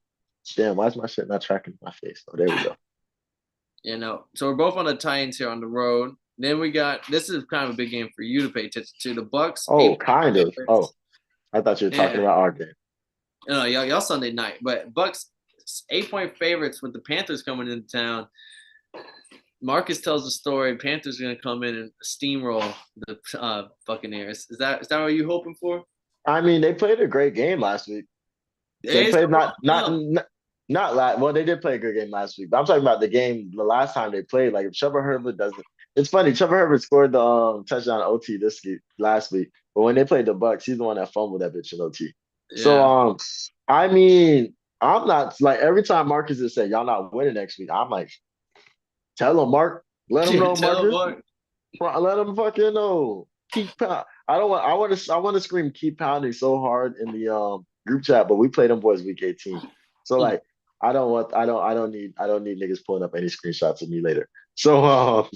Damn, why is my shit not tracking my face? Oh, there we go. So we're both on the Titans here on the road. Then we got this is kind of a big game for you to pay attention to. The Bucks Oh, 8 point kind of. Oh, favorites. I thought you were talking Yeah, about our game. y'all Sunday night, but Bucks 8 point favorites with the Panthers coming into town. Marcus tells the story. Panthers are going to come in and steamroll the Buccaneers. Is that what you hoping for? I mean, they played a great game last week. They It's played up. not last. Well, they did play a good game last week, but I'm talking about the game the last time they played. Like if Trevor Herbert doesn't, it's funny. Trevor Herbert scored the touchdown OT last week, but when they played the Bucks, he's the one that fumbled that bitch in OT. So Yeah. I mean, I'm not like every time Marcus has said y'all not winning next week, I'm like, tell him Mark, let him know Tell Marcus, Mark. let him fucking know. Keep pound. I want to scream keep pounding so hard in the group chat, but we played them boys week 18. So like I don't need niggas pulling up any screenshots of me later. So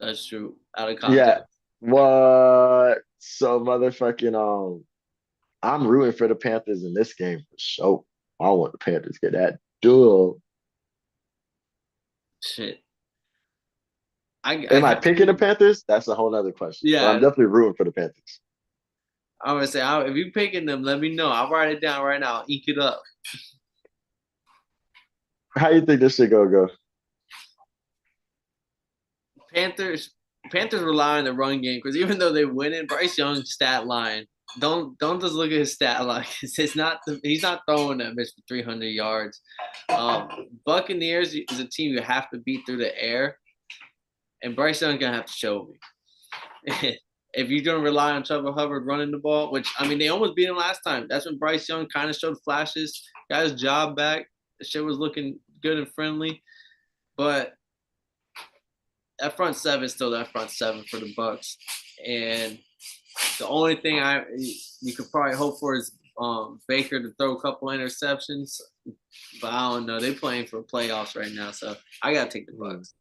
That's true. Out of yeah. context. What so motherfucking I'm rooting for the Panthers in this game for sure. I want the Panthers to get that duel. Shit. I Am I have picking the to. Panthers? That's a whole other question. But I'm Yeah. definitely rooting for the Panthers. I'm gonna say if you picking them, let me know. I'll write it down right now. I'll ink it up. How you think this shit go? Panthers. Panthers rely on the run game because even though they win it, Bryce Young's stat line. Don't just look at his stat line. It's not he's not throwing that bitch for 300 yards. Buccaneers is a team you have to beat through the air, and Bryce Young's gonna have to show me. If you're gonna rely on Trevor Hubbard running the ball, which I mean they almost beat him last time. That's when Bryce Young kind of showed flashes, got his job back. The shit was looking good and friendly, but that front seven is still that front seven for the Bucks, and the only thing you could probably hope for is Baker to throw a couple interceptions, but I don't know. They're playing for playoffs right now, so I gotta take the Hmm. Bucks.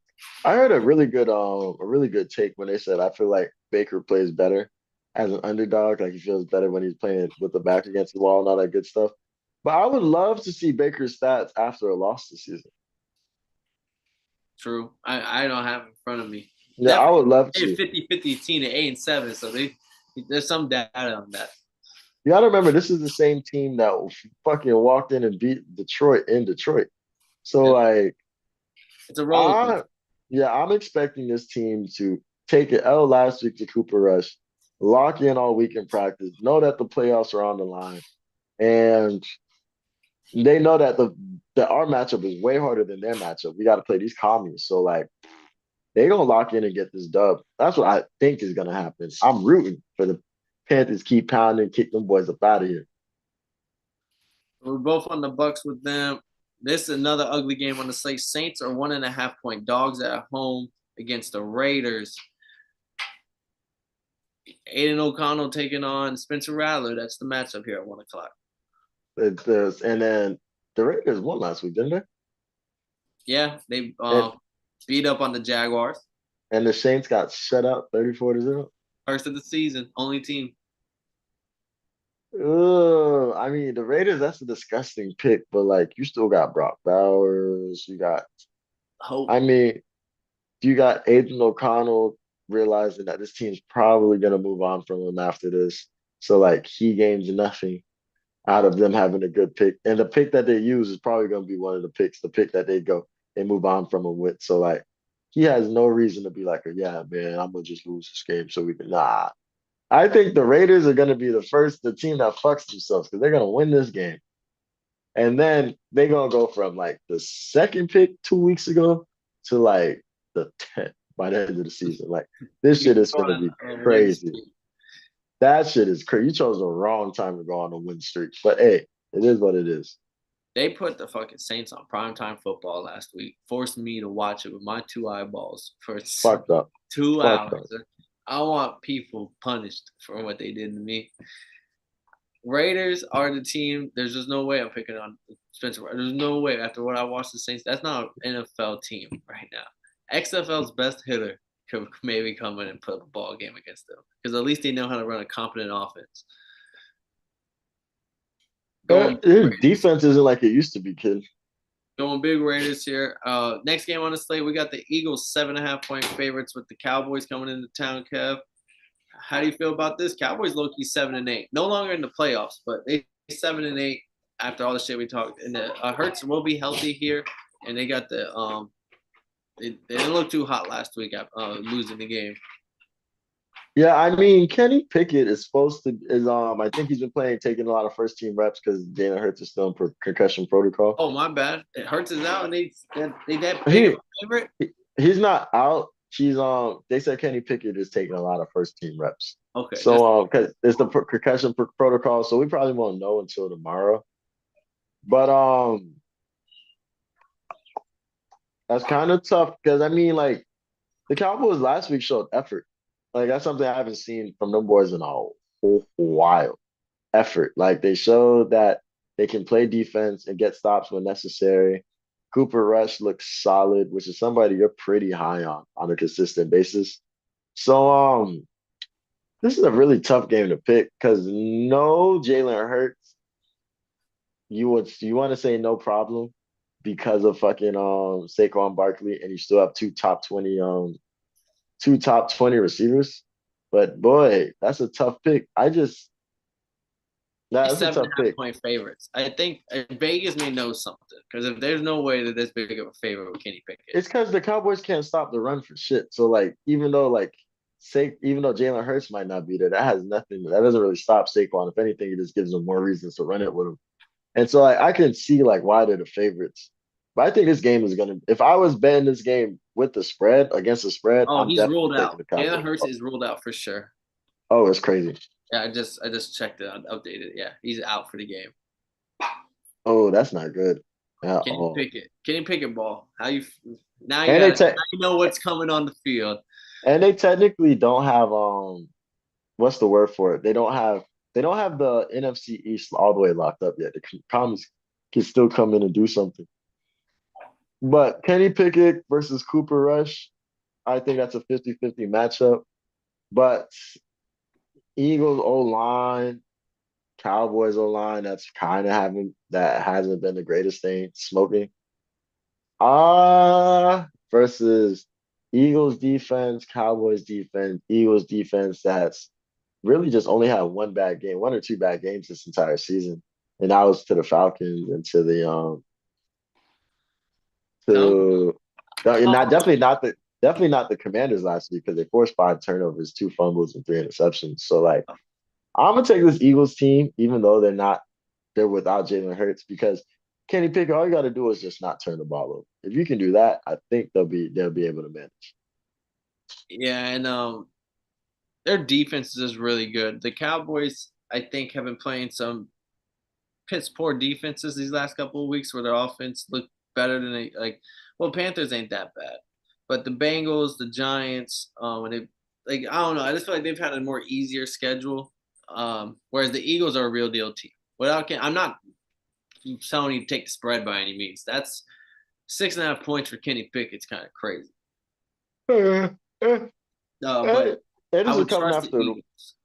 I heard a really good take when they said I feel like Baker plays better as an underdog. Like he feels better when he's playing with the back against the wall and all that good stuff. But I would love to see Baker's stats after a loss this season. True. I don't have it in front of me. Yeah, I would Definitely love a to. 50-50 team at 8-7, so there's some data on that. You gotta remember this is the same team that fucking walked in and beat Detroit in Detroit. So Yep. like It's a roller I coaster. yeah, I'm expecting this team to take an L last week to Cooper Rush, lock in all week in practice, know that the playoffs are on the line, and they know that that our matchup is way harder than their matchup. We got to play these commies, so like they gonna lock in and get this dub. That's what I think is gonna happen. I'm rooting for the Panthers keep pounding, kick them boys up out of here. We're both on the Bucks with them. This is another ugly game on the slate. Saints are 1.5 point dogs at home against the Raiders. Aiden O'Connell taking on Spencer Rattler. That's the matchup here at 1 o'clock. And then the Raiders won last week, didn't they? Yeah, they And beat up on the Jaguars. and the Saints got shut out 34-0. First of the season, only team. Ugh, I mean, the Raiders, that's a disgusting pick, but like you still got Brock Bowers. You got, Hope. I mean, you got Aiden O'Connell realizing that this team's probably gonna move on from him after this. So like he gains nothing out of them having a good pick. And the pick that they use is probably gonna be one of the picks, the pick that they move on from him with. So like he has no reason to be like, yeah, man, I'm gonna just lose this game so we can nah. I think the Raiders are gonna be the team that fucks themselves because they're gonna win this game. And then they're gonna go from like the second pick 2 weeks ago to like the 10th by the end of the season. Like this shit Keep is gonna going be on a win crazy. streak. That shit is crazy. You chose the wrong time to go on a win streak. But hey, it is what it is. They put the fucking Saints on primetime football last week, forced me to watch it with my two eyeballs for Fucked up. two Fucked up. hours. I want people punished for what they did to me. Raiders are the team. There's just no way I'm picking on Spencer. There's no way after what I watched the Saints. That's not an NFL team right now. XFL's best hitter could maybe come in and put up a ball game against them because at least they know how to run a competent offense. Going His Raiders. defense isn't like it used to be, kid. Going big Raiders here. Next game on the slate, we got the Eagles 7.5 point favorites with the Cowboys coming into town. Kev, how do you feel about this? Cowboys low key 7-8, no longer in the playoffs, but they 7-8 after all the shit we talked. And the Hurts will be healthy here, and they got the they didn't look too hot last week after losing the game. Yeah, I mean, Kenny Pickett is supposed to is I think he's been playing taking a lot of first team reps because Jalen Hurts is still in concussion protocol. Oh my bad, it Hurts is out, and they that big of He a favorite. he's not out. He's they said Kenny Pickett is taking a lot of first team reps. Okay, just So because it's the concussion protocol, so we probably won't know until tomorrow. But that's kind of tough because I mean, like the Cowboys last week showed effort. Like that's something I haven't seen from them boys in a whole while. Effort. Like they showed that they can play defense and get stops when necessary. Cooper Rush looks solid, which is somebody you're pretty high on a consistent basis. So this is a really tough game to pick because no Jalen Hurts, you want to say no problem because of fucking Saquon Barkley and you still have two top 20 receivers. But boy, that's a tough pick. That's a seven and tough a half pick. point favorites. I think Vegas may know something because if there's no way that this big of a favorite with Kenny Pickett. It's because the Cowboys can't stop the run for shit. So like, even though Jalen Hurts might not be there, that has nothing. That doesn't really stop Saquon. If anything, it just gives them more reasons to run it with him. And so like, I can see like why they're the favorites. But I think this game is gonna. If I was betting this game with the spread against the spread, Oh, I'm he's definitely ruled taking out. the Jalen Cowboys. Hurts is ruled out for sure. Oh, it's crazy. Yeah, I just checked it, updated. Yeah, he's out for the game. Oh, that's not good at Kenny all. Pickett, Kenny Pickett ball. How you now you And got now you know what's coming on the field. they technically don't have what's the word for it? They don't have the NFC East all the way locked up yet. The Commies can still come in and do something. But Kenny Pickett versus Cooper Rush, I think that's a 50-50 matchup. But Eagles O line, Cowboys O line, that hasn't been the greatest thing smoking. Versus Eagles defense, Cowboys defense, Eagles defense that's really just only had one bad game, one or two bad games this entire season. And that was to the Falcons and to the No, to not definitely not the Commanders last week because they forced 5 turnovers, 2 fumbles, and 3 interceptions. So like I'm gonna take this Eagles team, even though they're without Jalen Hurts because Kenny Pickett, all you got to do is just not turn the ball over. If you can do that, I think they'll be able to manage. yeah, and their defense is really good. The Cowboys, I think, have been playing some piss poor defenses these last couple of weeks where their offense looked better than they like. Well, Panthers ain't that bad, but the Bengals, the Giants, when they like, I don't know. I just feel like they've had a more easier schedule. Whereas the Eagles are a real deal team. I'm not telling you to take the spread by any means. That's 6.5 points for Kenny Pickett's kind of crazy. Eh, eh, But and, and I this is would coming trust the after Eagles.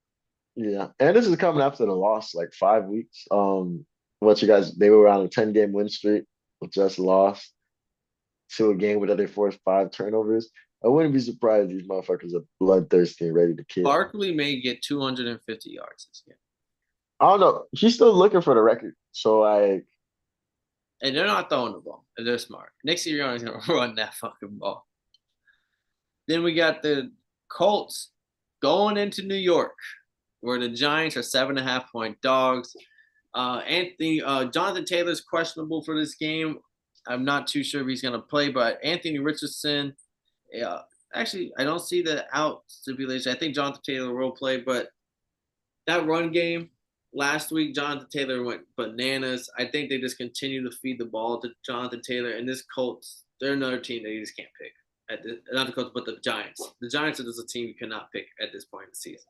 yeah, and this is coming after the loss like 5 weeks. What you guys? They were on a 10 game win streak, just lost to a game where they forced 5 turnovers. I wouldn't be surprised these motherfuckers are bloodthirsty and ready to kill. Barkley may get 250 yards this game. I don't know. He's still looking for the record, so And they're not throwing the ball. And they're smart. Nick Sirianni's going to run that fucking ball. Then we got the Colts going into New York, where the Giants are 7.5 point dogs. Jonathan Taylor's questionable for this game. I'm not too sure if he's going to play, but Anthony Richardson, actually, I don't see the out stipulation. I think Jonathan Taylor will play, but that run game last week, Jonathan Taylor went bananas. I think they just continue to feed the ball to Jonathan Taylor, and this Colts, they're another team that you just can't pick. Not the Colts, but the Giants. The Giants are just a team you cannot pick at this point in the season.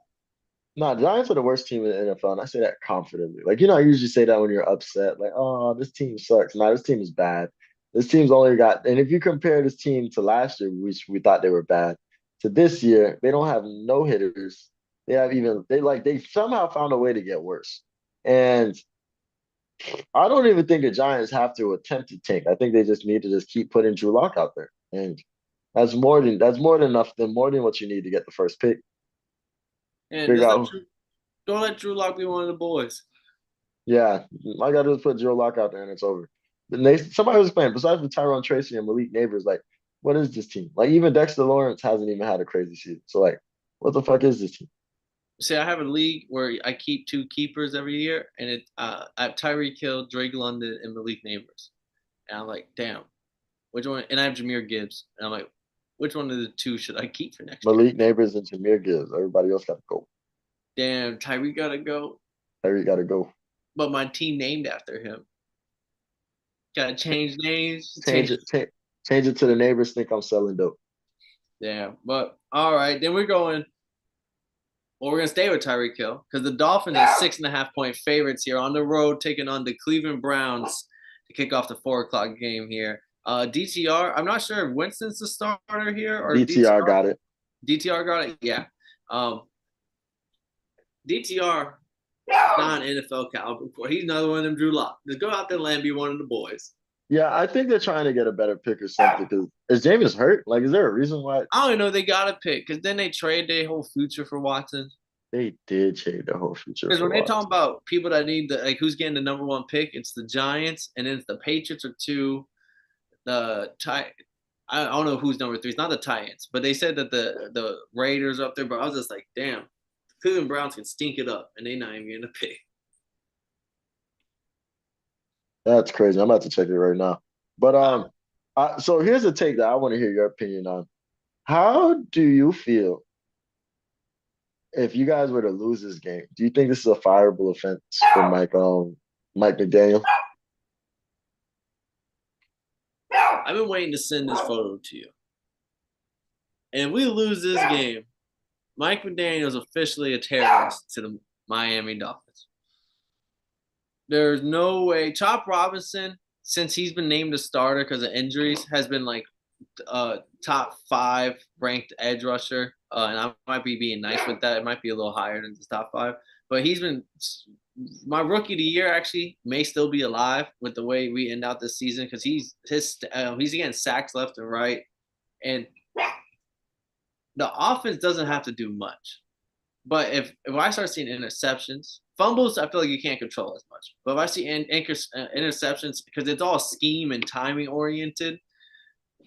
nah. Giants are the worst team in the NFL, and I say that confidently. Like I usually say that when you're upset, like, oh, this team sucks. Nah, this team is bad. This team's only got, and if you compare this team to last year, which we thought they were bad, to this year, they don't have no hitters. They somehow found a way to get worse. And I don't even think the Giants have to attempt to tank. I think they just need to just keep putting Drew Lock out there. And that's more than enough, more than what you need to get the first pick. And Figure out, don't let Drew Lock be one of the boys. yeah, all I gotta do is put Drew Lock out there and it's over. Somebody was playing besides with Tyrone Tracy and Malik Neighbors, like, what is this team? Like even Dexter Lawrence hasn't even had a crazy season. So like, what the fuck is this team? See, I have a league where I keep two keepers every year, and I have Tyreek Hill, Drake London, and Malik Neighbors. And I'm like, damn, which one? And I have Jameer Gibbs, and I'm like, which one of the two should I keep for next year? Malik Neighbors and Jameer Gibbs. Everybody else gotta go. Damn, Tyreek gotta go, Tyreek gotta go. but my team named after him. Gotta change names. Change it. Change it to the neighbors think I'm selling dope. Damn, but all right, then we're going. Well, we're gonna stay with Tyreek Hill because the Dolphins are 6.5 point favorites here on the road, taking on the Cleveland Browns to kick off the 4 o'clock game here. DTR, I'm not sure if Winston's the starter here or DTR got it. DTR got it. Yeah. DTR not an NFL caliber. He's another one of them Drew Lock. Just go out there and be one of the boys. Yeah, I think they're trying to get a better pick or something. Because is Jameis hurt? Like, is there a reason why? I don't even know they got to pick because then they trade their whole future for Watson. They did trade their whole future. Because when they talk about people that need who's getting the #1 pick, it's the Giants and then it's the Patriots or 2. I don't know who's #3. It's not the Titans, but they said that the Raiders are up there. But I was just like, damn, the Cleveland Browns can stink it up and they're not even getting a pick. That's crazy. I'm about to check it right now. But so here's a take that I want to hear your opinion on. How do you feel if you guys were to lose this game? Do you think this is a fireable offense for Mike McDaniel? I've been waiting to send this photo to you. And if we lose this game, Mike McDaniel is officially a terrorist to the Miami Dolphins. There's no way. Chop Robinson, since he's been named a starter because of injuries, has been like top 5 ranked edge rusher. And I might be being nice with that. It might be a little higher than the top 5. But he's been my rookie of the year. Actually, may still be alive with the way we end out this season because he's getting sacks left and right, and the offense doesn't have to do much. But if I start seeing interceptions, fumbles, I feel like you can't control as much. But if I see interceptions, because it's all scheme and timing oriented,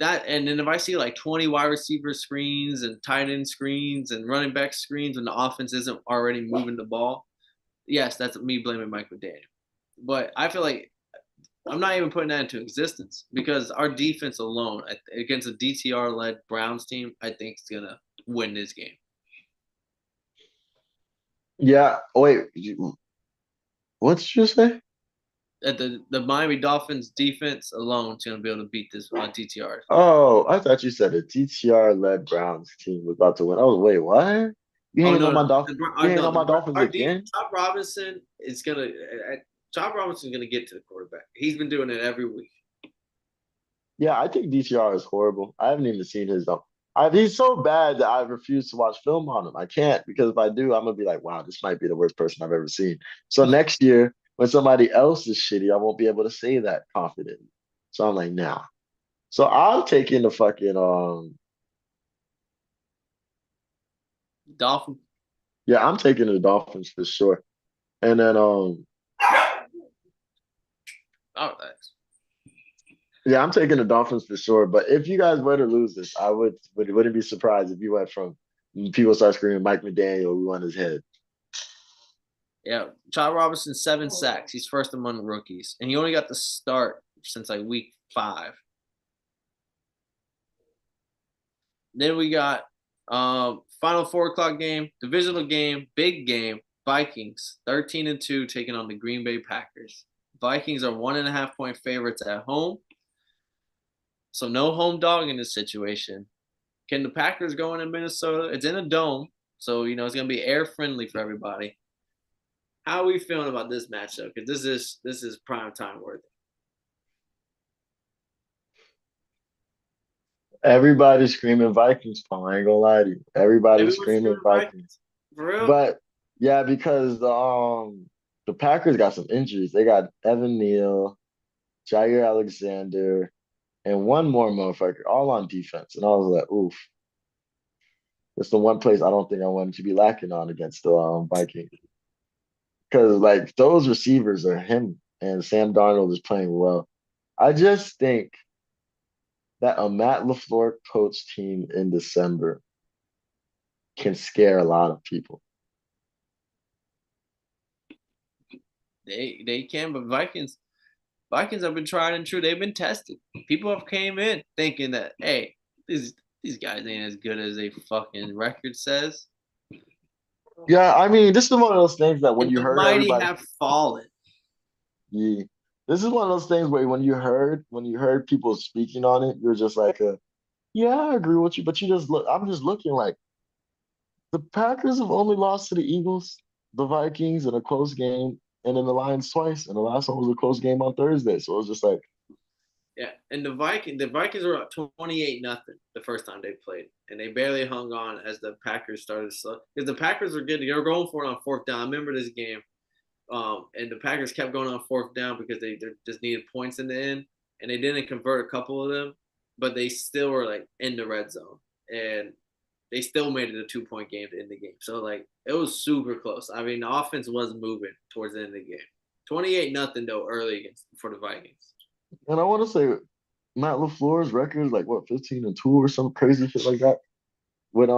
and then if I see like 20 wide receiver screens and tight end screens and running back screens when the offense isn't already moving the ball, yes, that's me blaming Mike McDaniel. But I feel like I'm not even putting that into existence because our defense alone against a DTR-led Browns team, I think is going to win this game. Yeah. Wait. What did you say? That the Miami Dolphins defense alone is going to be able to beat this DTR. Oh, I thought you said a DTR-led Browns team was about to win. Oh, wait, what? You ain't on my Dolphins. You ain't on my Dolphins again. Chop Robinson is gonna. Chop Robinson's gonna get to the quarterback. He's been doing it every week. Yeah, I think DTR is horrible. I haven't even seen his he's so bad that I refuse to watch film on him. I can't because if I do, I'm gonna be like, wow, this might be the worst person I've ever seen. So next year, when somebody else is shitty, I won't be able to say that confidently. So I'm like, nah. So I'm taking the fucking Dolphin. yeah, I'm taking the Dolphins for sure. And then Oh, thanks. yeah, I'm taking the Dolphins for sure. But if you guys were to lose this, I wouldn't be surprised if you went from people start screaming Mike McDaniel, we want his head. Yeah, Child Robinson 7 sacks. He's first among the rookies, and he only got the start since like week 5. Then we got final 4 o'clock game, divisional game, big game. Vikings 13-2 taking on the Green Bay Packers. Vikings are 1.5 point favorites at home, so no home dog in this situation. Can the Packers go into Minnesota? It's in a dome, so it's gonna be air friendly for everybody. How are we feeling about this matchup? Because this is prime time worthy. Everybody's screaming Vikings, Paul. I ain't gonna lie to you. Everybody's Everyone's screaming screaming Vikings. Vikings for real. But yeah, because the Packers got some injuries. They got Evan Neal, Jair Alexander, and one more motherfucker, all on defense. And I was like, oof. It's the one place I don't think I wanted to be lacking on against the Vikings. Because like those receivers are him and Sam Darnold is playing well. I just think that a Matt LaFleur coach team in December can scare a lot of people. They can, but Vikings have been tried and true. They've been tested. People have came in thinking that hey, these guys ain't as good as they fucking record says, Yeah, I mean, this is one of those things that when and you the heard mighty everybody, have fallen. yeah, this is one of those things where when you heard people speaking on it, you're just like, yeah, I agree with you, but you just look. I'm just looking like the Packers have only lost to the Eagles, the Vikings in a close game, and then the Lions twice, and the last one was a close game on Thursday. So it was just like, Yeah, and the Vikings were up 28-0 the first time they played, and they barely hung on as the Packers started slow. Because the Packers were good. They were going for it on fourth down. I remember this game. And the Packers kept going on fourth down because they just needed points in the end, and they didn't convert a couple of them, but they still were like in the red zone, and they still made it a 2 point game to end the game. So like it was super close. I mean, the offense was moving towards the end of the game. 28-0 though early against for the Vikings. and I want to say Matt LaFleur's record is like what 15-2 or some crazy shit like that with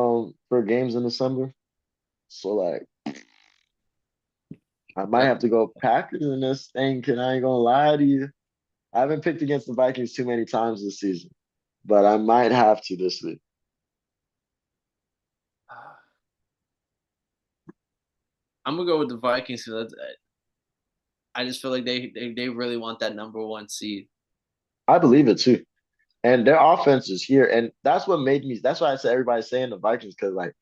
for games in December. So like I might Yep. have to go Packers in this thing. Can I ain't gonna lie to you? I haven't picked against the Vikings too many times this season, but I might have to this week. I'm gonna go with the Vikings because I just feel like they really want that number 1 seed. I believe it too. And their offense is here. And that's what made me that's why I said everybody's saying the Vikings, because like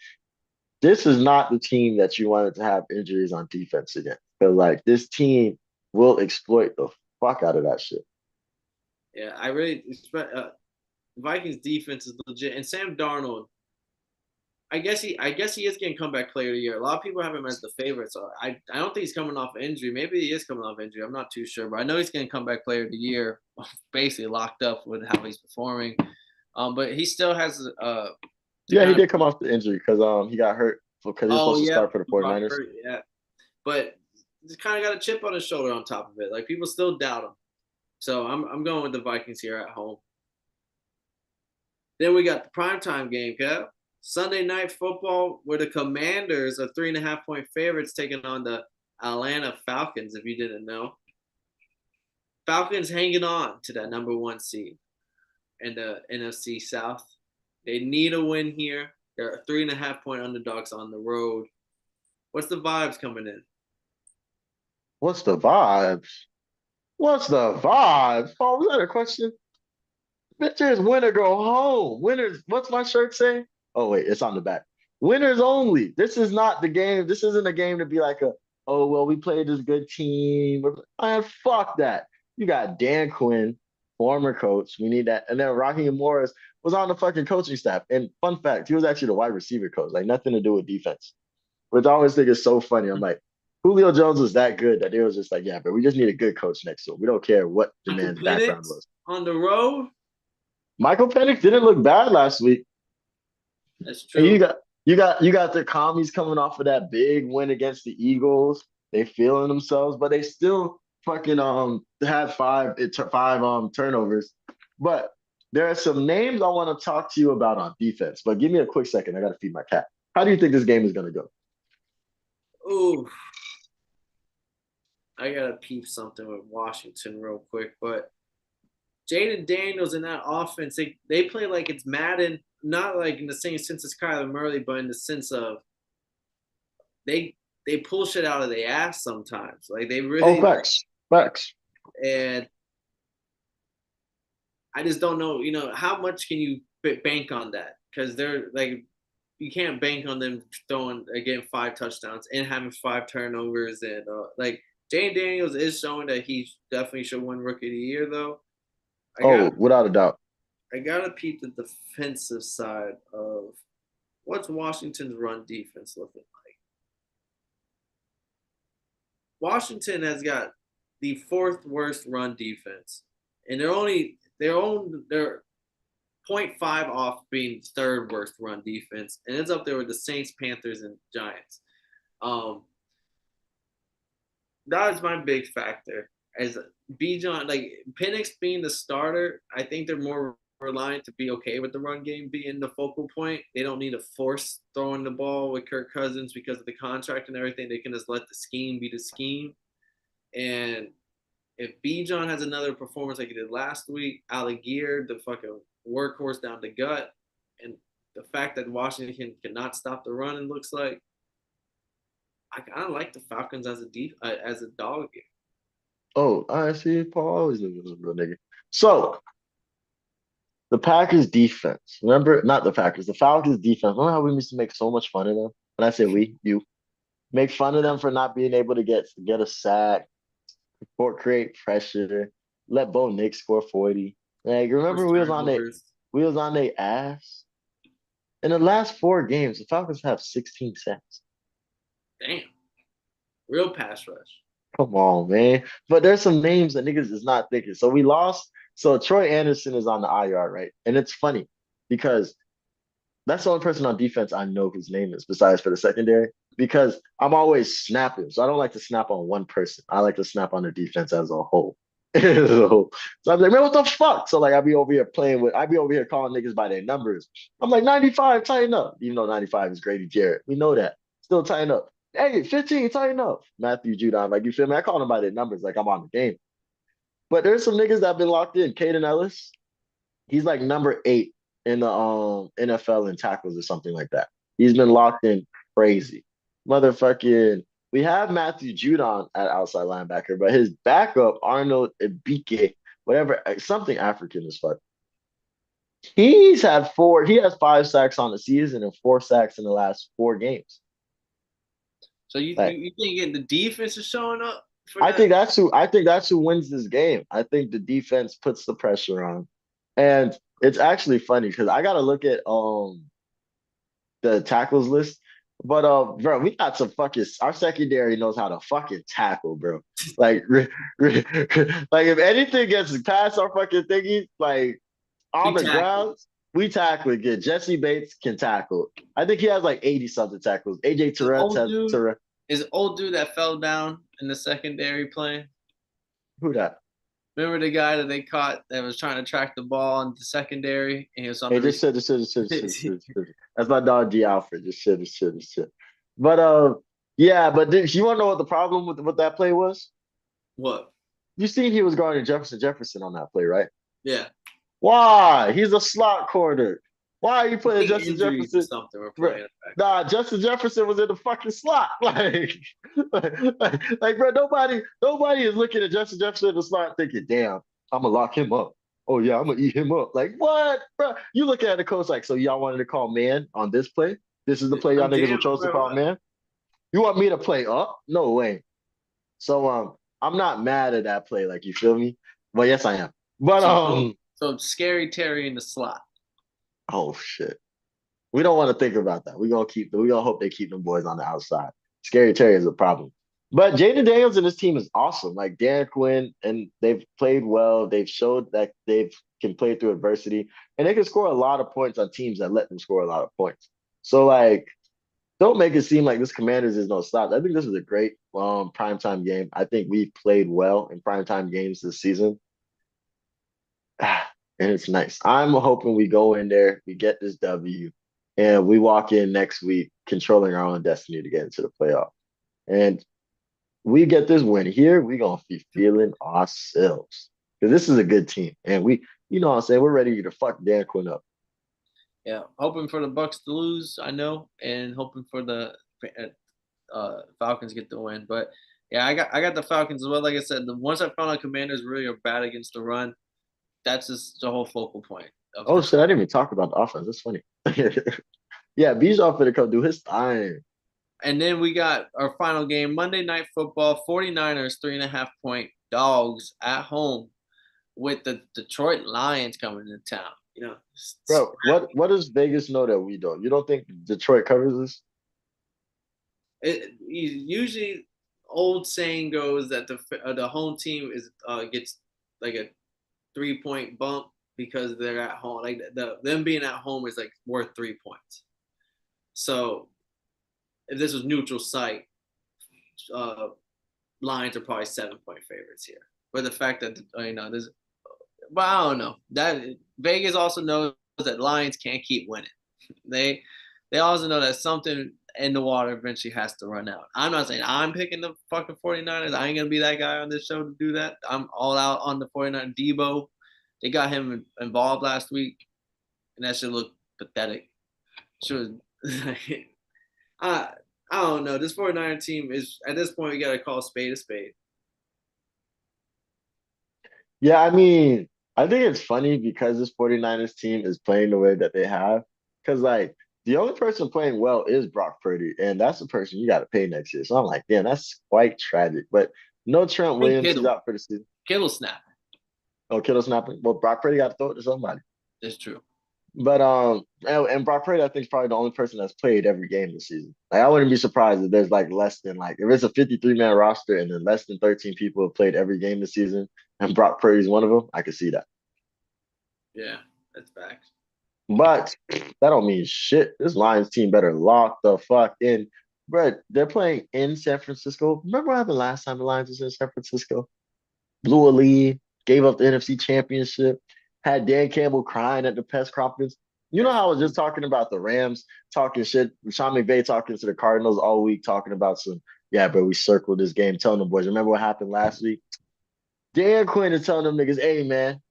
this is not the team that you wanted to have injuries on defense against. Because like this team will exploit the fuck out of that shit. Yeah, I really expect Vikings defense is legit, and Sam Darnold. I guess he is getting comeback player of the year. A lot of people have him as the favorite, so I don't think he's coming off injury. Maybe he is coming off injury. I'm not too sure, but I know he's getting comeback player of the year, basically locked up with how he's performing. But he still has to Yeah, he kind of. did come off the injury because he got hurt because he was Oh supposed to yeah, start for the 49ers. yeah, but he's kind of got a chip on his shoulder on top of it. Like people still doubt him, so I'm going with the Vikings here at home. Then we got the primetime game, Kev. Sunday night football, where the Commanders are 3.5 point favorites taking on the Atlanta Falcons, if you didn't know. Falcons hanging on to that number 1 seed in the NFC South. They need a win here. They're 3.5 point underdogs on the road. What's the vibes coming in? What's the vibes? What's the vibes? Oh, was that a question? Bitches, win or go home. Winners, what's my shirt say? Oh, wait, it's on the back. Winners only. This is not the game. This isn't a game to be like oh, well, we played this good team. Man, fuck that. You got Dan Quinn. former coach. We need that. And then Raheem Morris was on the fucking coaching staff. And fun fact, he was actually the wide receiver coach, like nothing to do with defense. Which I always think is so funny. I'm like, Julio Jones was that good that they was just like, yeah, but we just need a good coach next to him. We don't care what the Michael man's background Penix was. on the road. Michael Penix didn't look bad last week. That's And true. you got the commies coming off of that big win against the Eagles. They feeling themselves, but they still fucking had five turnovers. But there are some names I want to talk to you about on defense. But give me a quick second. I gotta feed my cat. How do you think this game is gonna go? Ooh, I gotta peep something with Washington real quick, but Jaden Daniels in that offense, they play like it's Madden, not like in the same sense as Kyler Murray, but in the sense of they they pull shit out of their ass sometimes. Like they Oh, really facts, facts. and I just don't know, how much can you bank on that? Because they're like you can't bank on them throwing again 5 touchdowns and having 5 turnovers and like Jane Daniels is showing that he definitely should win Rookie of the Year though. I got Oh, without a doubt. I gotta peep the defensive side of what's Washington's run defense looking like. Washington has got the fourth worst run defense, and they're 0.5 off being third worst run defense, and it's up there with the Saints, Panthers, and Giants. Um, that is my big factor. As Bijan, like Penix being the starter, I think they're more reliant to be okay with the run game being the focal point. They don't need to force throwing the ball with Kirk Cousins because of the contract and everything. They can just let the scheme be the scheme. And if Bijan has another performance like he did last week, Algier, the fucking workhorse down the gut, and the fact that Washington cannot stop the run, it looks like I kind of like the Falcons as a dog game. Oh, I see. Paul always knew he was a real nigga. So the Packers defense. Remember, not the Packers, the Falcons defense. Remember how we used to make so much fun of them? When I say we, you make fun of them for not being able to get a sack, or create pressure, let Bo Nick score 40. Like, remember First turnovers. we was on their ass. In the last 4 games, the Falcons have 16 sacks. Damn. Real pass rush. Come on, man. But there's some names that niggas is not thinking. So we lost. So Troy Anderson is on the IR, right? And it's funny because that's the only person on defense I know whose name is, besides for the secondary, because I'm always snapping. So I don't like to snap on one person. I like to snap on the defense as a whole. So I'm like, man, what the fuck? So like I be over here calling niggas by their numbers. I'm like, 95, tighten up. Even though 95 is Grady Jarrett. We know that. Still tighten up. Hey, 15, tighten up. Matthew Judon. Like, you feel me? I call them by their numbers, like I'm on the game. But there's some niggas that have been locked in. Caden Ellis, he's like number 8 in the NFL in tackles or something like that. He's been locked in crazy. Motherfucking we have Matthew Judon at outside linebacker, but his backup, Arnold Ibike, whatever, something African as fuck. He has 5 sacks on the season and 4 sacks in the last 4 games. So you Like, you think the defense is showing up for I that? think that's who wins this game. I think the defense puts the pressure on. And it's actually funny because I gotta look at the tackles list. But bro, we got some fucking our secondary knows how to fucking tackle, bro. Like, like if anything gets past our fucking thingies, like on We the tackled. ground, we tackle it good. Jesse Bates can tackle. I think he has like 80 something tackles. AJ The Tourette's old has dude Tourette. is old dude that fell down in the secondary playing. Who that? Remember the guy that they caught that was trying to track the ball in the secondary and he was on Hey, the just receiver? shit, just shit, just shit, just shit, just shit, just shit. That's my dog G Alfred. Just shit, just shit, just shit. But yeah, but you want to know what the problem with that play was? What? You see, he was guarding Jefferson on that play, right? Yeah. Why? He's a slot corner. Why are you I putting think Justin injuries or Jefferson? something were Bro, playing a factor. nah, Justin Jefferson was in the fucking slot. Like, bro, nobody is looking at Justin Jefferson in the slot thinking, damn, I'm gonna lock him up. Oh yeah, I'm gonna eat him up. Like, what, bro? You looking at the coach like, so y'all wanted to call man on this play? This is the play y'all I'm niggas were damn chose to call bro. man. You want me to play up? No way. So I'm not mad at that play. Like, you feel me? But yes, I am. But So so scary Terry in the slot. oh shit. We don't want to think about that. We gonna hope they keep them boys on the outside. Scary Terry is a problem. But Jaden Daniels and his team is awesome. Like Dan Quinn, and they've played well. They've showed that they can play through adversity, and they can score a lot of points on teams that let them score a lot of points. So like, don't make it seem like this Commanders is no slouch. I think this is a great primetime game. I think we played well in primetime games this season. And it's nice. I'm hoping we go in there, we get this W, and we walk in next week controlling our own destiny to get into the playoff. And we get this win here, we're gonna be feeling ourselves. Because this is a good team. And you know what I'm saying, we're ready to fuck Dan Quinn up. Yeah, hoping for the Bucks to lose, I know, and hoping for the Falcons get the win. But yeah, I got the Falcons as well. Like I said, once I found out Commanders really are bad against the run, that's just the whole focal point of Oh the. shit, I didn't even talk about the offense. That's funny. Yeah, Bijan finna come do his thing. And then we got our final game, Monday Night Football, 49ers, 3.5 point dogs at home with the Detroit Lions coming to town. Bro, what does Vegas know that we don't? You don't think Detroit covers this? Usually old saying goes that the home team gets like a 3 point bump because they're at home. Like them being at home is like worth 3 points. So if this was neutral site, uh, Lions are probably 7 point favorites here. But the fact that there's, but I don't know that Vegas also knows that Lions can't keep winning. They they also know that something in the water eventually has to run out. I'm not saying I'm picking the fucking 49ers. I ain't gonna be that guy on this show to do that. I'm all out on the 49ers. Debo, they got him involved last week, and that should look pathetic. Should I I don't know. This 49er team is at this point we gotta call spade a spade. Yeah, I mean, I think it's funny because this 49ers team is playing the way that they have. Because, like, the only person playing well is Brock Purdy, and that's the person you got to pay next year. So I'm like, damn, that's quite tragic. But no Trent And Williams, he's Kittle. out for the season. Kittle snap. Oh, Kittle snapping. Well, Brock Purdy got to throw it to somebody. That's true. But and Brock Purdy, I think, is probably the only person that's played every game this season. Like, I wouldn't be surprised if there's like less than like if it's a 53-man roster and then less than 13 people have played every game this season, and Brock Purdy's one of them. I could see that. Yeah, that's facts. But that don't mean shit. This Lions team better lock the fuck in. But they're playing in San Francisco. Remember what happened last time the Lions was in San Francisco? Blew a lead, gave up the NFC Championship, had Dan Campbell crying at the press conference. You know how I was just talking about the Rams talking shit, Sean McVay talking to the Cardinals all week, talking about yeah, but we circled this game, telling them boys, remember what happened last week? Dan Quinn is telling them niggas, hey man,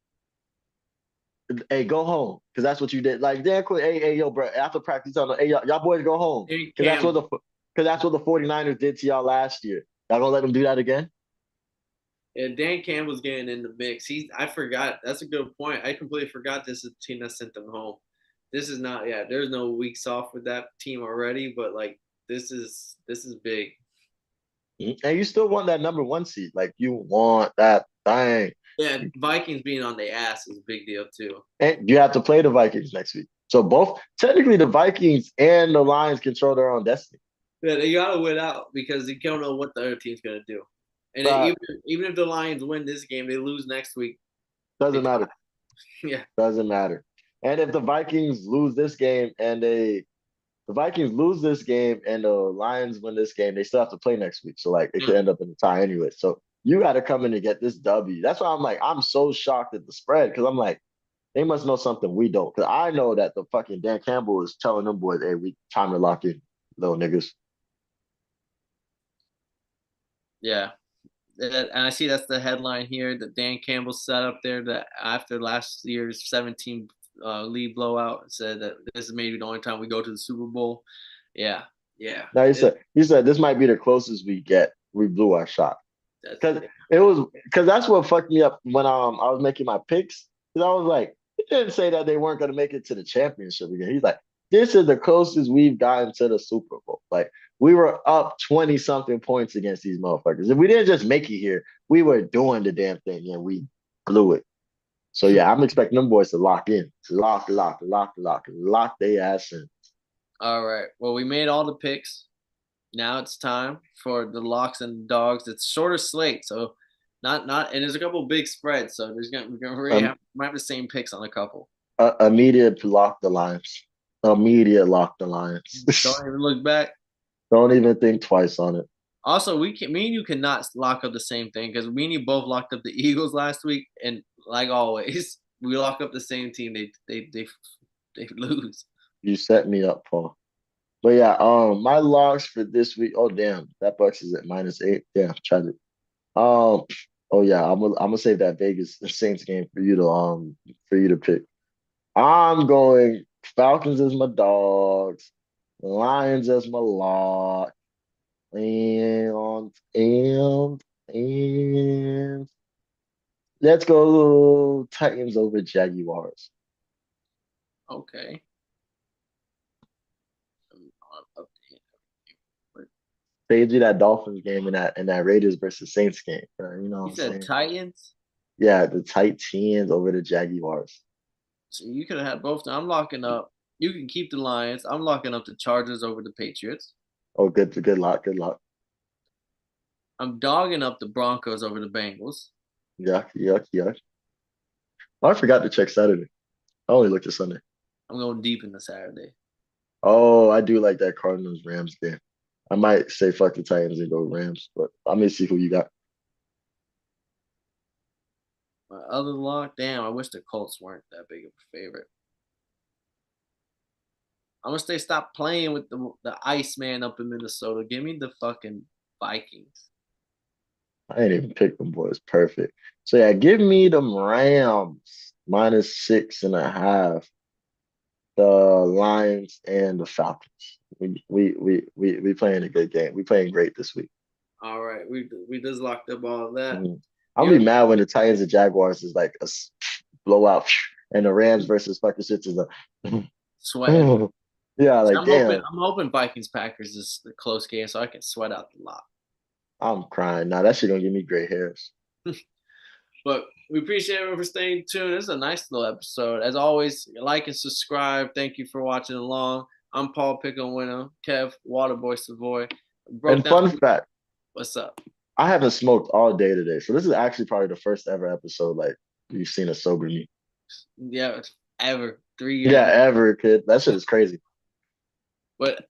hey, go home, because that's what you did. Like Dan Quinn, hey, yo, bro, after practice, tell them, hey, y'all boys go home, Dan because Campbell. that's what the 49ers did to y'all last year. Y'all gonna let them do that again? Yeah, Dan Campbell's getting in the mix. I forgot. That's a good point. I completely forgot this is the team that sent them home. This is not. Yeah, there's no weeks off with that team already. But like, this is big. And you still want that number one seed. Like you want that thing. Yeah, Vikings being on the ass is a big deal too. And you have to play the Vikings next week. So both technically the Vikings and the Lions control their own destiny. Yeah, they gotta win out because you don't know what the other team's gonna do. And But even if the Lions win this game, they lose next week. doesn't matter. Yeah, Doesn't matter. And if the Vikings lose this game and the Vikings lose this game and the Lions win this game, they still have to play next week. So like it yeah, could end up in a tie anyway. So you got to come in and get this W. That's why I'm like, I'm so shocked at the spread because I'm like, they must know something we don't. Because I know that the fucking Dan Campbell is telling them boys, hey, we time to lock in, little niggas. yeah. And I see that's the headline here that Dan Campbell set up there that after last year's 17 lead blowout said that this is maybe the only time we go to the Super Bowl. Yeah, yeah. Now he said this might be the closest we get. We blew our shot. That's Because that's what fucked me up when I was making my picks. Because I was like, he didn't say that they weren't gonna make it to the championship again. He's like, this is the closest we've gotten to the Super Bowl. Like we were up 20 something points against these motherfuckers. If we didn't just make it here, we were doing the damn thing and we blew it. So yeah, I'm expecting them boys to lock in, lock they ass in. All right. Well, we made all the picks. Now it's time for the locks and dogs. It's shorter slate, so not and there's a couple big spreads, so we're gonna really Um, have might have the same picks on a couple. immediate lock the Lions. Immediate lock the Lions. Don't even look back. Don't even think twice on it. Also, me and you cannot lock up the same thing because me and you both locked up the Eagles last week, and like always, we lock up the same team. They lose. You set me up, Paul. But yeah, my logs for this week. Oh damn, that Bucks is at -8. Damn, tragic. Um, oh yeah, I'm gonna save that Vegas Saints game for you to pick. I'm going Falcons as my dogs, Lions as my lock, and let's go Titans over Jaguars. Okay. Save you that Dolphins game and that Raiders versus Saints game. You know what You I'm said saying? Titans, Yeah, the Titans over the Jaguars. so you could have had both. I'm locking up. You can keep the Lions. I'm locking up the Chargers over the Patriots. Oh, good luck, good luck. I'm dogging up the Broncos over the Bengals. Yuck, yuck, yuck. Oh, I forgot to check Saturday. I only looked at Sunday. I'm going deep in the Saturday. Oh, I do like that Cardinals Rams game. I might say fuck the Titans and go Rams, but I'm gonna see who you got. My other lock, damn, I wish the Colts weren't that big of a favorite. I'm gonna stay stop playing with the Iceman up in Minnesota. Give me the fucking Vikings. I ain't even picked them boys. Perfect. So yeah, give me them Rams -6.5. The Lions and the Falcons. We playing a good game. We playing great this week. All right, we just locked up all of that. Mhm. I'll be Your mad when the Titans and Jaguars is like a blowout, and the Rams versus fucking shits is a sweating. yeah, So like damn, I'm hoping Vikings Packers is the close game so I can sweat out the lot. I'm crying. Now that shit gonna give me gray hairs. But we appreciate everyone for staying tuned. This is a nice little episode. As always, like and subscribe. Thank you for watching along. I'm Paul Pickle Winner, Kev, Waterboy Savoy. Broke And down fun fact, what's up. I haven't smoked all day today, so this is actually probably the first ever episode like you've seen a sober me. Yeah, ever 3 years. Yeah, ever, kid. That shit is crazy. But